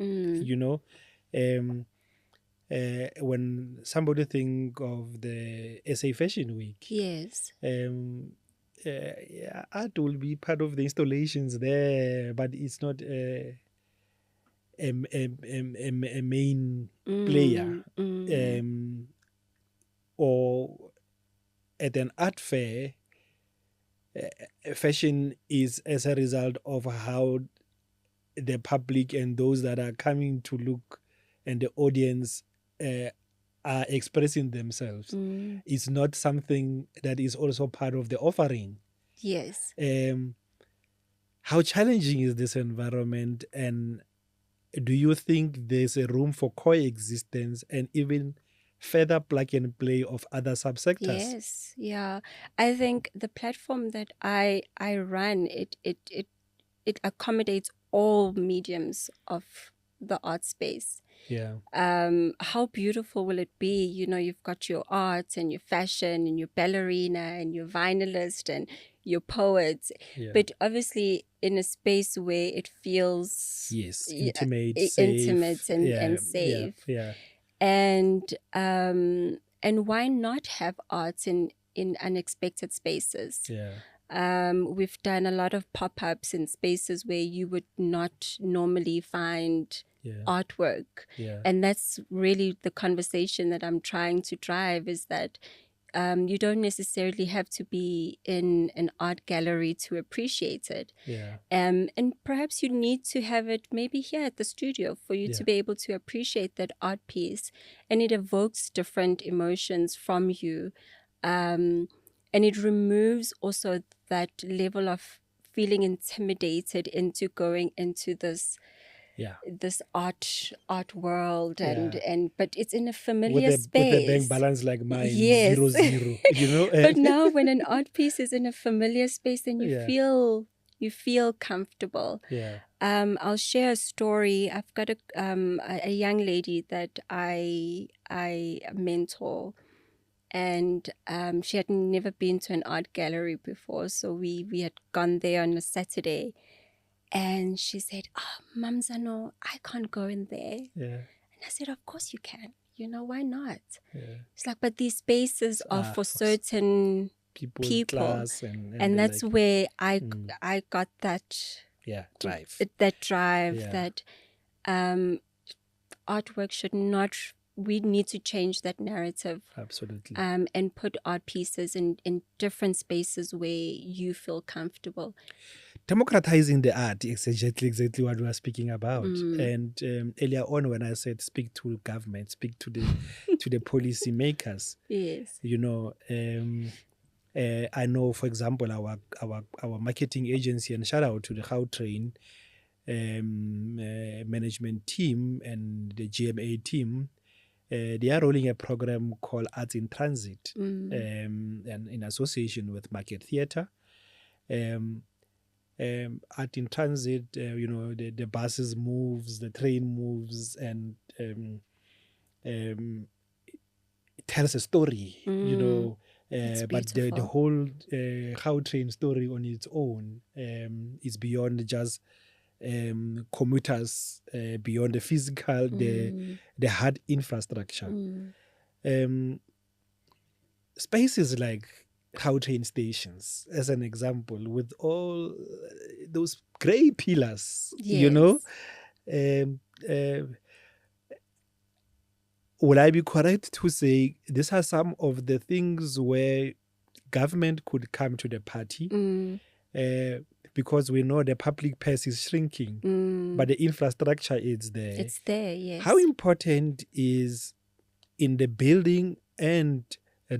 When somebody think of the SA Fashion Week, yes, art will be part of the installations there, but it's not a main player. Or at an art fair, fashion is as a result of how the public and those that are coming to look and the audience are expressing themselves. It's not something that is also part of the offering. Yes. How challenging is this environment, and do you think there's a room for coexistence and even further plug and play of other subsectors? Yes, yeah. I think the platform that I run, it accommodates all mediums of the art space. Yeah. How beautiful will it be? You've got your art and your fashion and your ballerina and your vinylist and your poet, but obviously in a space where it feels intimate, safe. And safe. And why not have arts in unexpected spaces? We've done a lot of pop-ups in spaces where you would not normally find artwork. And that's really the conversation that I'm trying to drive, is that you don't necessarily have to be in an art gallery to appreciate it. And perhaps you need to have it maybe here at the studio for you to be able to appreciate that art piece. And it evokes different emotions from you. And it removes also that level of feeling intimidated into going into this art world, but it's in a familiar space. With a bank balance like mine, 0-0, But now when an art piece is in a familiar space, then you feel comfortable. I'll share a story. I've got a young lady that I mentor, and she had never been to an art gallery before, so we had gone there on a Saturday. And she said, Mom Zano, I can't go in there. And I said, of course you can. Why not? It's like, but these spaces are for certain people. And that's like, where I got that drive. That artwork should not... We need to change that narrative. Absolutely. And put art pieces in different spaces where you feel comfortable. Democratizing the art is exactly what we are speaking about. And earlier on, when I said speak to government, speak to the policy makers. Yes. I know, for example, our marketing agency, and shout out to the Gauteng management team and the GMA team. They are rolling a program called Arts in Transit, and in association with Market Theatre. art in transit. The buses moves, the train moves, and it tells a story. It's But the beautiful. whole Gautrain story on its own is beyond just commuters, beyond the physical, the hard infrastructure. Spaces like Gautrain stations, as an example, with all those grey pillars, Yes. Will I be correct to say these are some of the things where government could come to the party? Because we know the public purse is shrinking, but the infrastructure is there. It's there, yes. How important is in the building and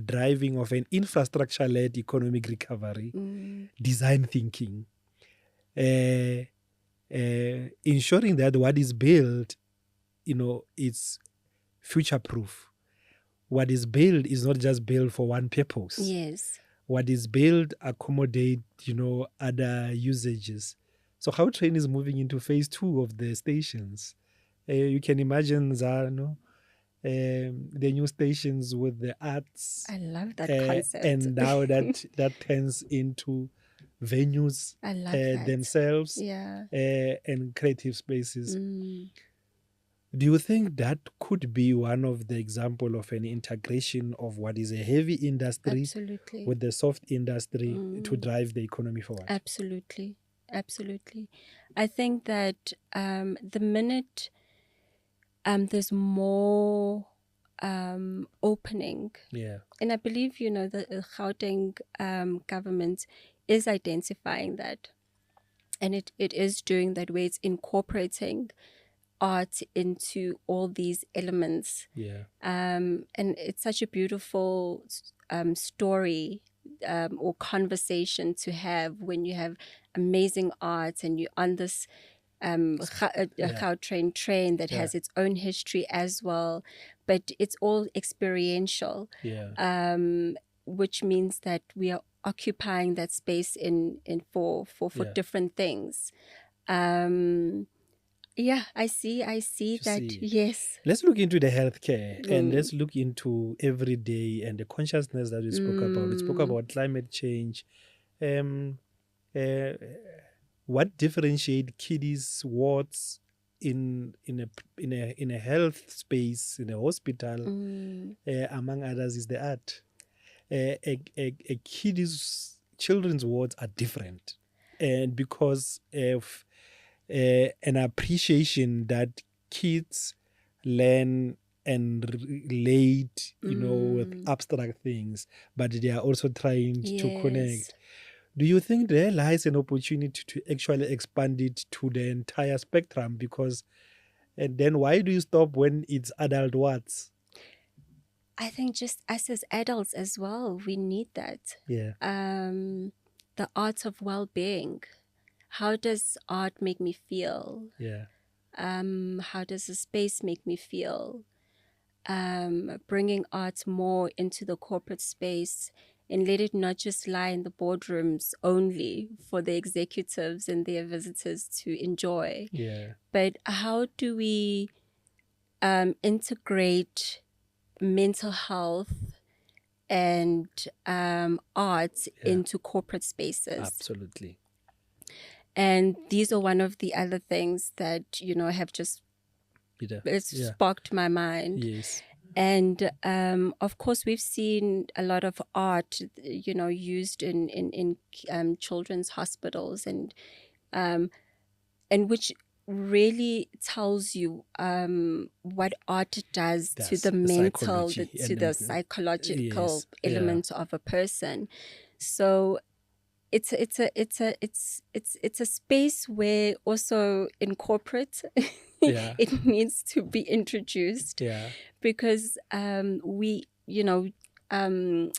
driving of an infrastructure-led economic recovery, design thinking, ensuring that what is built, it's future-proof. What is built is not just built for one purpose. Yes. What is built accommodate, other usages. So Gautrain is moving into phase 2 of the stations. You can imagine, Zano, the new stations with the arts. I love that concept. And now that turns into venues I love that. themselves, and creative spaces. Do you think that could be one of the example of an integration of what is a heavy industry Absolutely. with the soft industry to drive the economy forward? Absolutely. Absolutely. I think that the minute there's more opening, and I believe, the Gauteng government is identifying that, and it is doing that, where it's incorporating art into all these elements. And it's such a beautiful story or conversation to have when you have amazing art and you're on this Gautrain train that has its own history as well, but it's all experiential, which means that we are occupying that space in for different things. I see that. Yes. Let's look into the healthcare and let's look into everyday and the consciousness that we spoke about. We spoke about climate change. What differentiate kiddies wards in a health space, in a hospital, among others, is the art. Children's wards are different, and because of an appreciation that kids learn and relate, with abstract things, but they are also trying to connect. Do you think there lies an opportunity to actually expand it to the entire spectrum? Because, and then why do you stop when it's adult words? I think just us as adults as well, we need that. The art of well-being. How does art make me feel? How does a space make me feel? Bringing art more into the corporate space and let it not just lie in the boardrooms only for the executives and their visitors to enjoy. But how do we integrate mental health and art into corporate spaces? Absolutely. And these are one of the other things that, have just sparked my mind. And of course, we've seen a lot of art, used in children's hospitals, and which really tells you what art does to the mental, to the psychological element of a person. So it's a space where also in corporate it needs to be introduced, because we in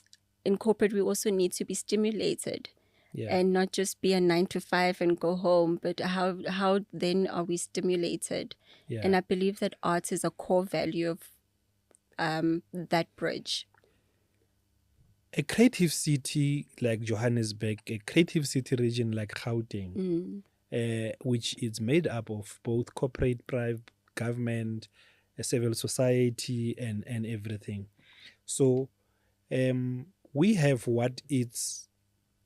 corporate we also need to be stimulated, and not just be a 9 to 5 and go home, but how then are we stimulated? And I believe that art is a core value of that bridge. a creative city like Johannesburg, a creative city region like Gauteng, which is made up of both corporate, private, government, civil society, and everything. So we have what is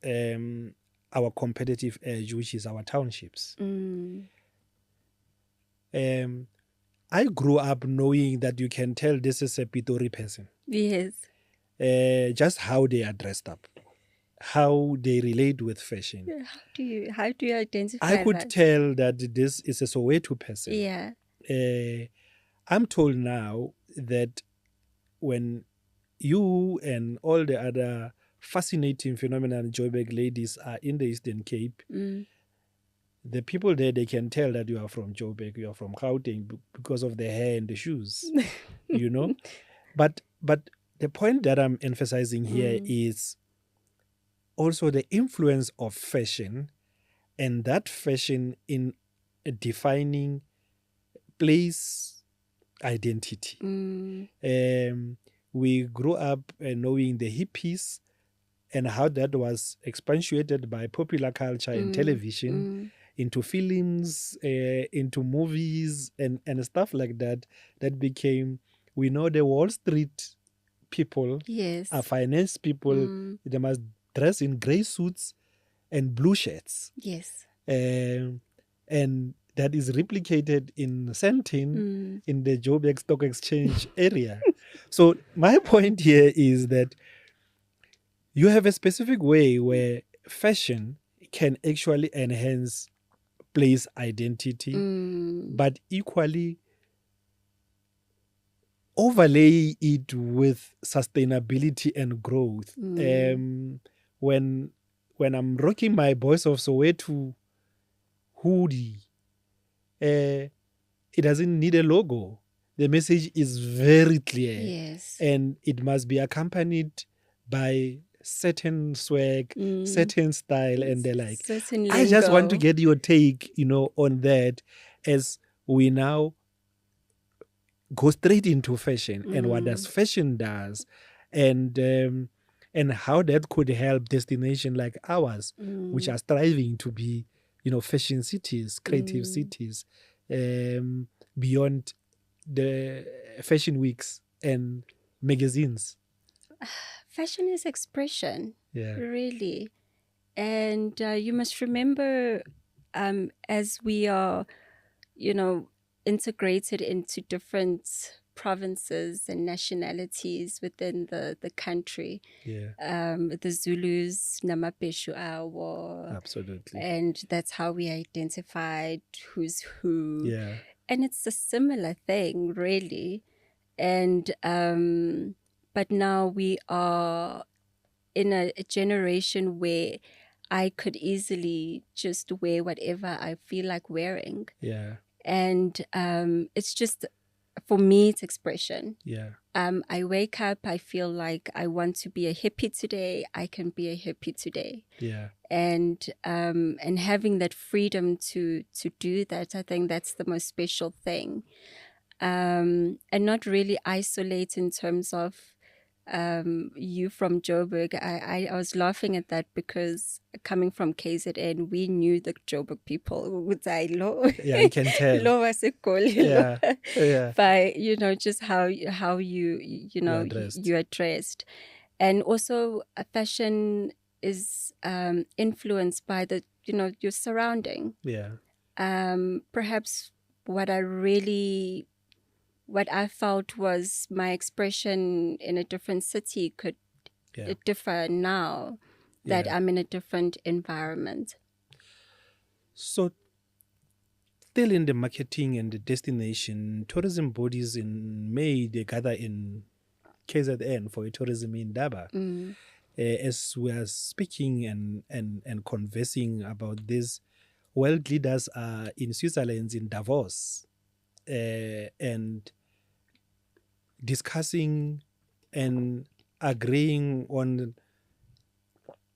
our competitive edge, which is our townships. I grew up knowing that you can tell this is a Pitori person. Yes. Just how they are dressed up, how they relate with fashion. How do you identify I could that? tell that this is a Soweto person. Yeah. I'm told now that when you and all the other fascinating, phenomenal Joburg ladies are in the Eastern Cape, the people there, they can tell that you are from Joburg, you are from Gauteng because of the hair and the shoes, you know. But the point that I'm emphasizing here is also the influence of fashion, and that fashion in defining place identity. We grew up knowing the hippies and how that was expatiated by popular culture and television into films, into movies and stuff like that. That became, we know the Wall Street people are finance people. They must dress in gray suits and blue shirts. Yes. And that is replicated in Sentin, in the Joburg Stock Exchange area. So my point here is that you have a specific way where fashion can actually enhance place identity, but equally overlay it with sustainability and growth. When I'm rocking my Boys of Soweto hoodie, it doesn't need a logo. The message is very clear. Yes. And it must be accompanied by certain swag, certain style, and the like. Certain I just want to lingo. get your take, on that as we now go straight into fashion and what does fashion does, and how that could help destination like ours, which are striving to be, fashion cities, creative cities, beyond the fashion weeks and magazines. Fashion is expression, Yeah. really. And you must remember, as we are, integrated into different provinces and nationalities within the country. Yeah. The Zulus, Namapeshu Awo. Absolutely. And that's how we identified who's who. Yeah. And it's a similar thing, really. And but now we are in a generation where I could easily just wear whatever I feel like wearing. Yeah. And it's just, for me, it's expression. Yeah. I wake up, I feel like I want to be a hippie today, I can be a hippie today. Yeah. And having that freedom to do that, I think that's the most special thing. And not really isolate in terms of you from Joburg. I was laughing at that because coming from KZN, we knew the Joburg people. Yeah, I can tell. Yeah. Yeah. By just how you are dressed, and also fashion is influenced by the your surrounding. Yeah. Perhaps what I felt was my expression in a different city could differ now that I'm in a different environment. So, still in the marketing and the destination, tourism bodies in May, they gather in KZN for a tourism in Daba. As we are speaking and conversing about this, world leaders are in Switzerland, in Davos, and discussing and agreeing on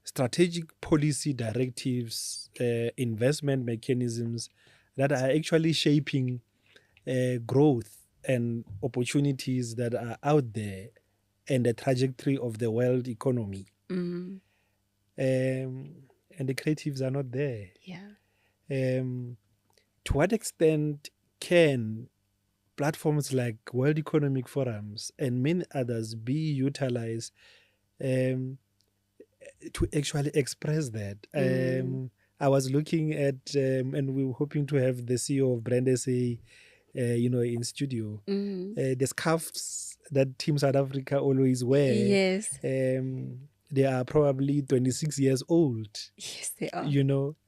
strategic policy directives, investment mechanisms that are actually shaping growth and opportunities that are out there and the trajectory of the world economy. Mm. And the creatives are not there. Yeah. To what extent can platforms like World Economic Forums and many others be utilized to actually express that? I was looking at, and we were hoping to have the CEO of Brand SA, in studio. The scarves that Team South Africa always wear. Yes. They are probably 26 years old. Yes, they are.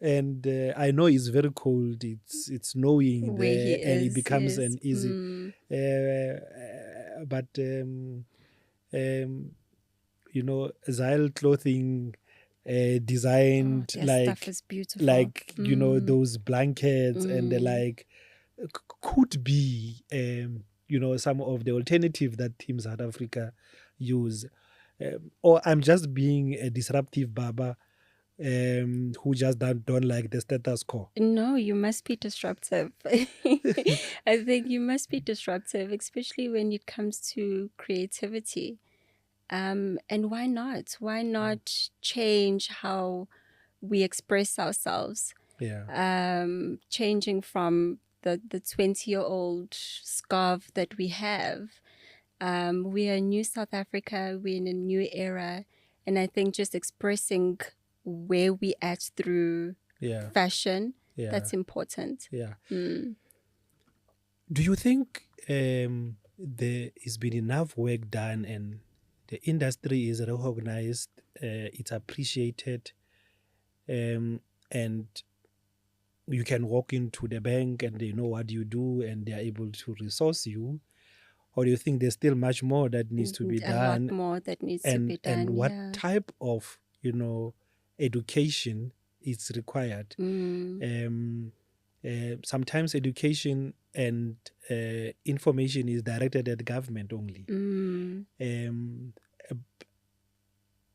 And I know it's very cold. It's snowing Where he there, and it is, becomes yes. an easy. But Zyle clothing designed their stuff is beautiful. those blankets and could be some of the alternative that Team South Africa use. Or I'm just being a disruptive Baba who just don't like the status quo. No, you must be disruptive. I think you must be disruptive, especially when it comes to creativity. And why not? Why not change how we express ourselves? Yeah. Changing from the 20-year-old scarf that we have. We are a new South Africa. We're in a new era. And I think just expressing where we at through fashion, that's important. Yeah. Do you think there has been enough work done and the industry is recognized, it's appreciated, and you can walk into the bank and they know what you do and they are able to resource you? Or do you think there's still much more that needs to be done? A lot more that needs to be done. And what type of, education is required? Sometimes education and information is directed at government only.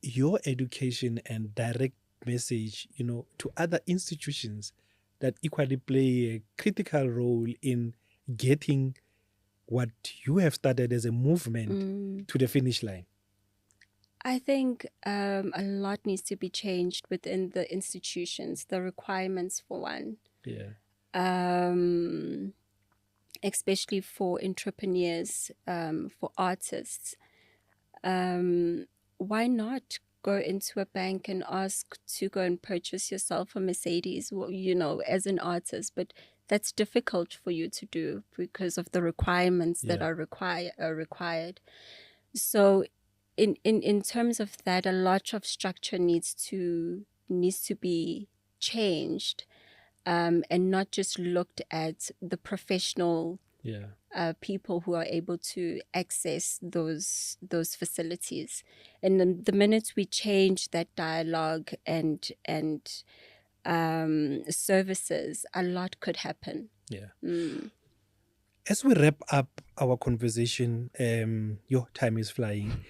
Your education and direct message, to other institutions that equally play a critical role in getting what you have started as a movement to the finish line. I think a lot needs to be changed within the institutions, the requirements for one. Yeah. Especially for entrepreneurs, for artists. Why not go into a bank and ask to go and purchase yourself a Mercedes, as an artist? But that's difficult for you to do because of the requirements that are required. So in terms of that, a lot of structure needs to be changed, and not just looked at the professional people who are able to access those facilities. And then the minute we change that dialogue and services, a lot could happen. As we wrap up our conversation, your time is flying.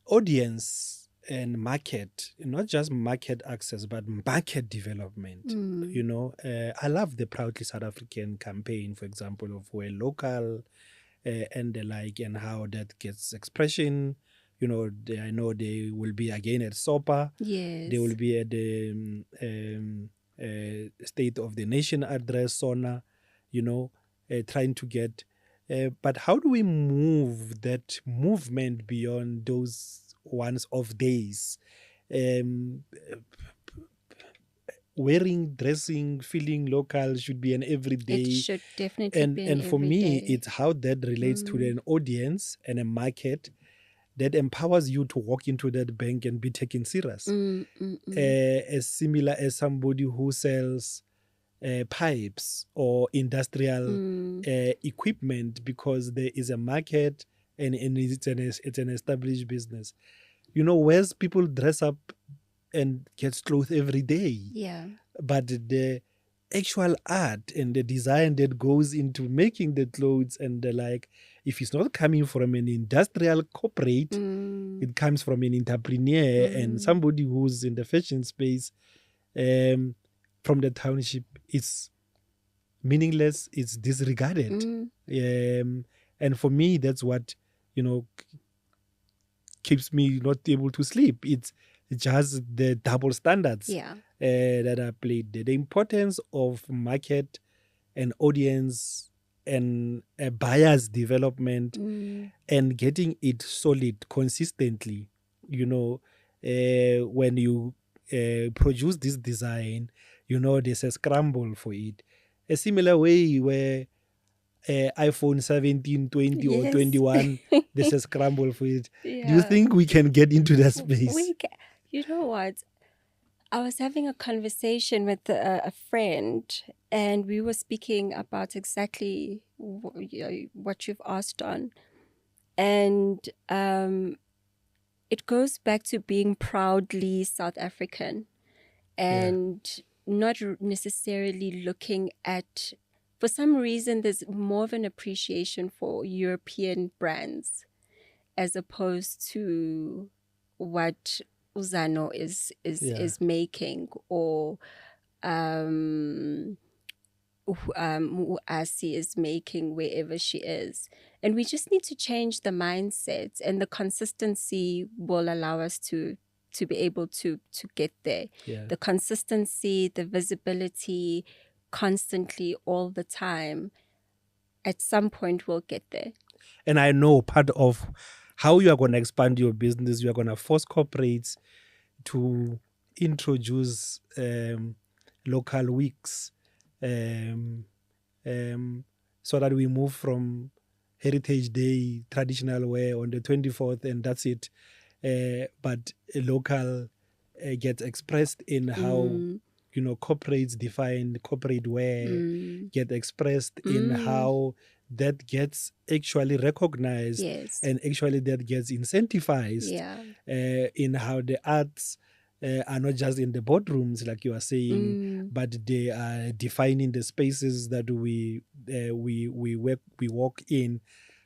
Audience and market, not just market access, but market development. I love the Proudly South African campaign, for example, of We're Local and the like, and how that gets expression. I know they will be again at SOPA. Yes. They will be at the State of the Nation address, SONA, trying to get. But how do we move that movement beyond those ones of days? Wearing, dressing, feeling local should be an everyday. It should definitely be an and for me, everyday. it's how that relates to an audience and a market that empowers you to walk into that bank and be taken serious. As similar as somebody who sells pipes or industrial equipment, because there is a market and it's an established business. Whereas people dress up and get clothes every day. Yeah. But the actual art and the design that goes into making the clothes and the like, if it's not coming from an industrial corporate, it comes from an entrepreneur and somebody who's in the fashion space from the township, it's meaningless, it's disregarded. And for me, that's what keeps me not able to sleep. It's just the double standards Yeah. that are played. The importance of market and audience and buyers development and getting it solid consistently. When you produce this design, there's a scramble for it. A similar way where iPhone 17, 20, or Yes. 21, there's a scramble for it. Do you Yeah. think we can get into that space? You know what? I was having a conversation with a friend, and we were speaking about exactly what you've asked on. And it goes back to being proudly South African and not necessarily looking at, for some reason, there's more of an appreciation for European brands as opposed to what Zano is making, or who Asi is making wherever she is. And we just need to change the mindset, and the consistency will allow us to be able to get there. Yeah. The consistency, the visibility, constantly, all the time, at some point we'll get there. And I know part of how you are going to expand your business, you are going to force corporates to introduce local weeks, so that we move from Heritage Day, traditional wear on the 24th, and that's it. But a local gets expressed in how corporates define corporate wear, get expressed in how that gets actually recognized, and actually that gets incentivized, in how the arts are not just in the boardrooms, like you are saying, but they are defining the spaces that we walk in.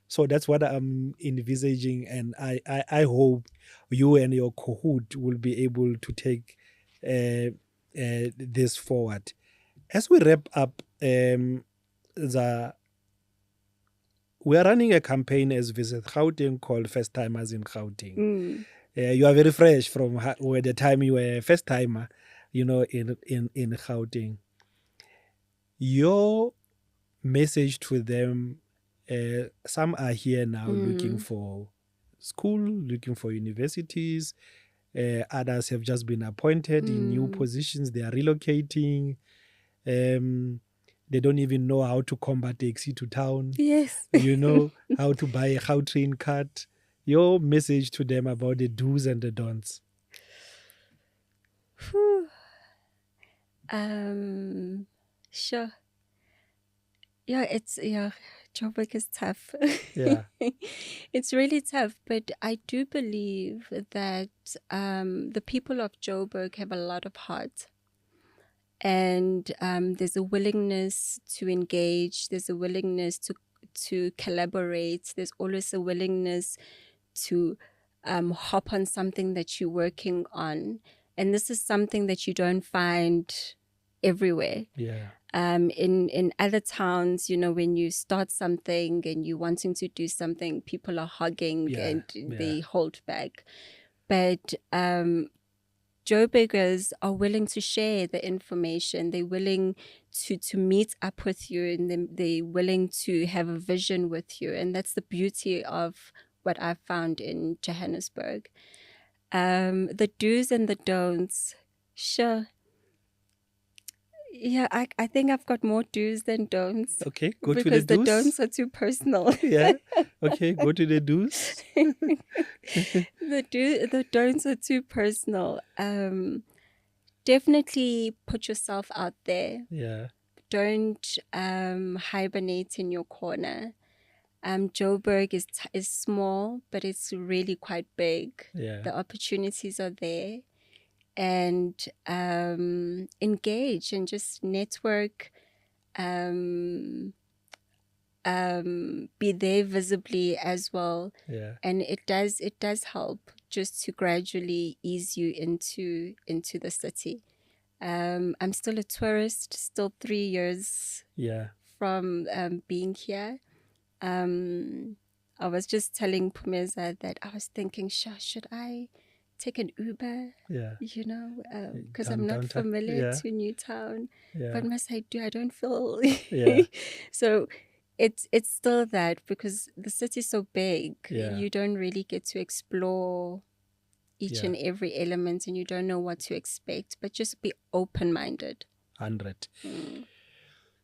So that's what I'm envisaging, and I hope you and your cohort will be able to take this forward. As we wrap up, we are running a campaign as Visit Gauteng called First Timers in Gauteng. You are very fresh from where the time you were a first timer, in Gauteng. Your message to them, some are here now looking for school, looking for universities. Others have just been appointed in new positions. They are relocating. They don't even know how to combat taxi to town. Yes. How to buy a Gautrain card. Your message to them about the do's and the don'ts. Sure. Joburg is tough. Yeah. It's really tough, but I do believe that the people of Joburg have a lot of heart. And there's a willingness to engage. There's a willingness to collaborate. There's always a willingness to hop on something that you're working on. And this is something that you don't find everywhere. Yeah. In other towns, when you start something and you're wanting to do something, people are hugging and they hold back. But Joburgers are willing to share the information. They're willing to meet up with you, and they're willing to have a vision with you. And that's the beauty of what I found in Johannesburg. The do's and the don'ts, sure. Yeah, I think I've got more do's than don'ts. Okay, go to the because do's. the don'ts are too personal. Yeah. Okay, go to the do's. The don'ts are too personal. Definitely put yourself out there. Yeah. Don't hibernate in your corner. Joburg is small, but it's really quite big. Yeah. The opportunities are there. And engage and just network. Be there visibly as well. Yeah. And it does help just to gradually ease you into the city. I'm still a tourist, still 3 years from being here. I was just telling Pumeza that I was thinking, should I take an Uber? Yeah. You know, because Down- I'm not downtown. familiar Yeah. to Newtown. Yeah. What must I do? I don't feel. Yeah. So it's still that, because the city's so big, Yeah. you don't really get to explore each Yeah. and every element, and you don't know what to expect. But just be open-minded. 100.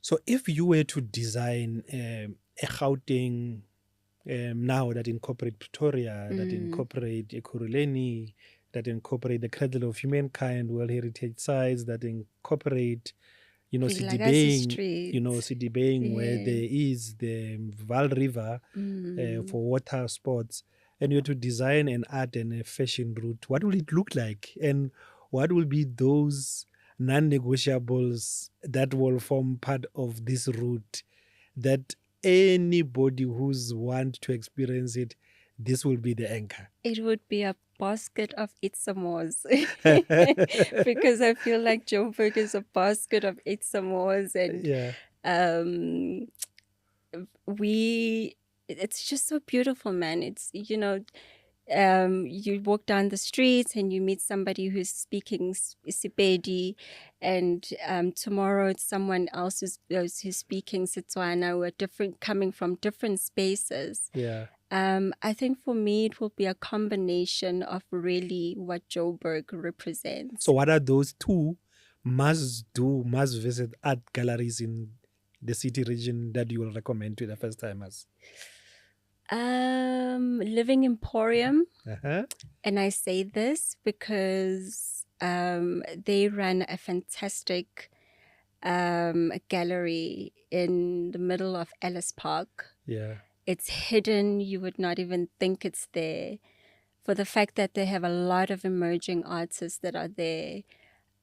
So if you were to design a Gauteng now that incorporate Pretoria, that incorporate Ekurhuleni, that incorporate the Cradle of Humankind, World Heritage Sites, that incorporate, Vilakazi Sidibeng, Street. Sidibeng, where Yeah. there is the Val River for water sports, and you had to design an art and a fashion route, what will it look like? And what will be those non-negotiables that will form part of this route, that anybody who's want to experience it, this will be the anchor? It would be a basket of Itzamos. Because I feel like Joburg is a basket of Itzamos, and Yeah. it's just so beautiful, man. It's, you walk down the streets and you meet somebody who's speaking Sepedi, and tomorrow it's someone else who's speaking Setswana. We're coming from different spaces. Yeah. I think for me it will be a combination of really what Joburg represents. So what are those two must visit art galleries in the city region that you will recommend to the first timers? Living Emporium. Uh-huh. And I say this because they run a fantastic gallery in the middle of Ellis Park. Yeah. It's hidden. You would not even think it's there, for the fact that they have a lot of emerging artists that are there.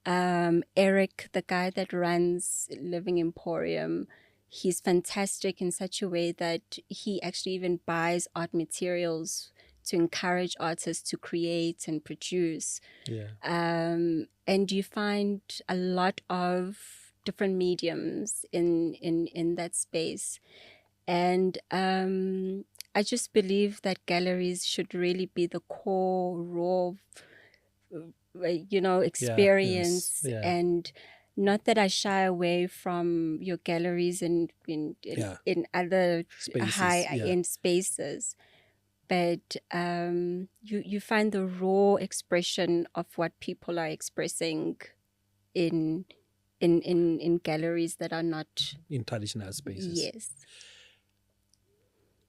Eric, the guy that runs Living Emporium, he's fantastic in such a way that he actually even buys art materials to encourage artists to create and produce. Yeah. And you find a lot of different mediums in that space. And I just believe that galleries should really be the core, raw, experience. Yeah. And not that I shy away from your galleries in other Spaces, high-end spaces. But you find the raw expression of what people are expressing in galleries that are not in traditional spaces. Yes.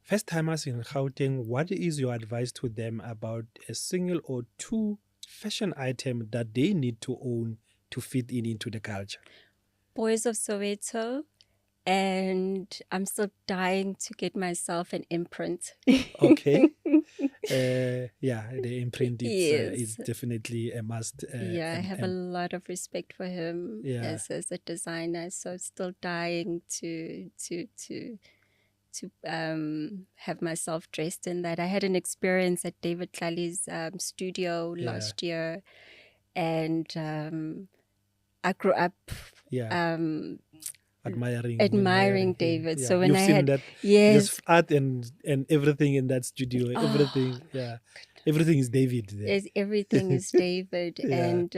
First timers in Gauteng, what is your advice to them about a single or two fashion item that they need to own to fit into the culture? Boys of Soweto, and I'm still dying to get myself an imprint. Okay. The imprint is Yes. definitely a must. I have a lot of respect for him as a designer, so still dying to have myself dressed in that. I had an experience at David Tlali's studio last year, and I grew up admiring David. Yeah. So when You've I seen had that, yes, there's art and everything in that studio, everything is David there. Everything is David. Yeah. And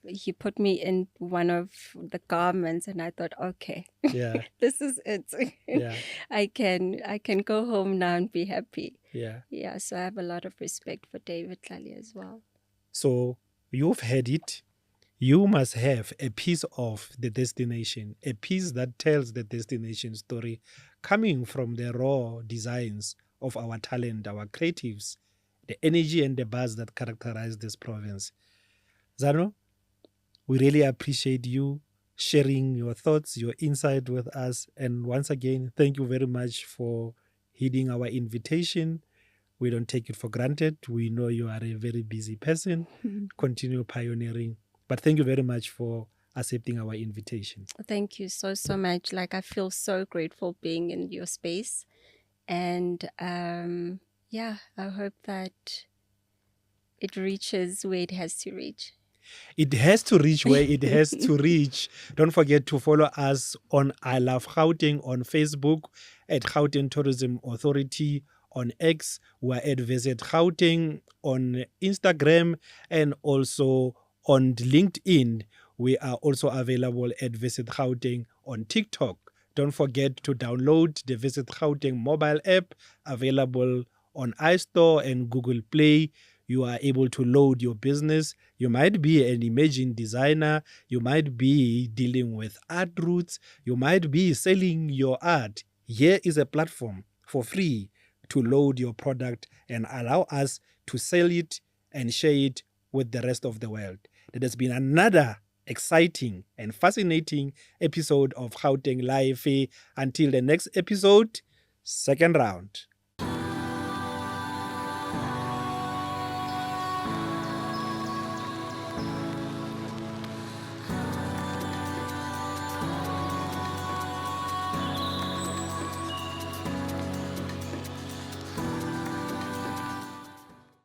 he put me in one of the garments, and I thought, okay, Yeah. this is it. Yeah. I can go home now and be happy. Yeah. So I have a lot of respect for David Tlali as well. So you've heard it. You must have a piece of the destination, a piece that tells the destination story, coming from the raw designs of our talent, our creatives, the energy and the buzz that characterize this province. Zano, we really appreciate you sharing your thoughts, your insight with us. And once again, thank you very much for heeding our invitation. We don't take it for granted. We know you are a very busy person. Continue pioneering. But thank you very much for accepting our invitation. Thank you so much. Like, I feel so grateful being in your space. And I hope that it reaches where it has to reach. It has to reach where it has to reach. Don't forget to follow us on I Love Gauteng on Facebook, at Gauteng Tourism Authority on X. We're at Visit Gauteng on Instagram and also on LinkedIn. We are also available at Visit Gauteng on TikTok. Don't forget to download the Visit Gauteng mobile app, available on iStore and Google Play. You are able to load your business. You might be an emerging designer. You might be dealing with art routes. You might be selling your art. Here is a platform for free to load your product and allow us to sell it and share it with the rest of the world. That has been another exciting and fascinating episode of Gauteng Lifve. Until the next episode, second round.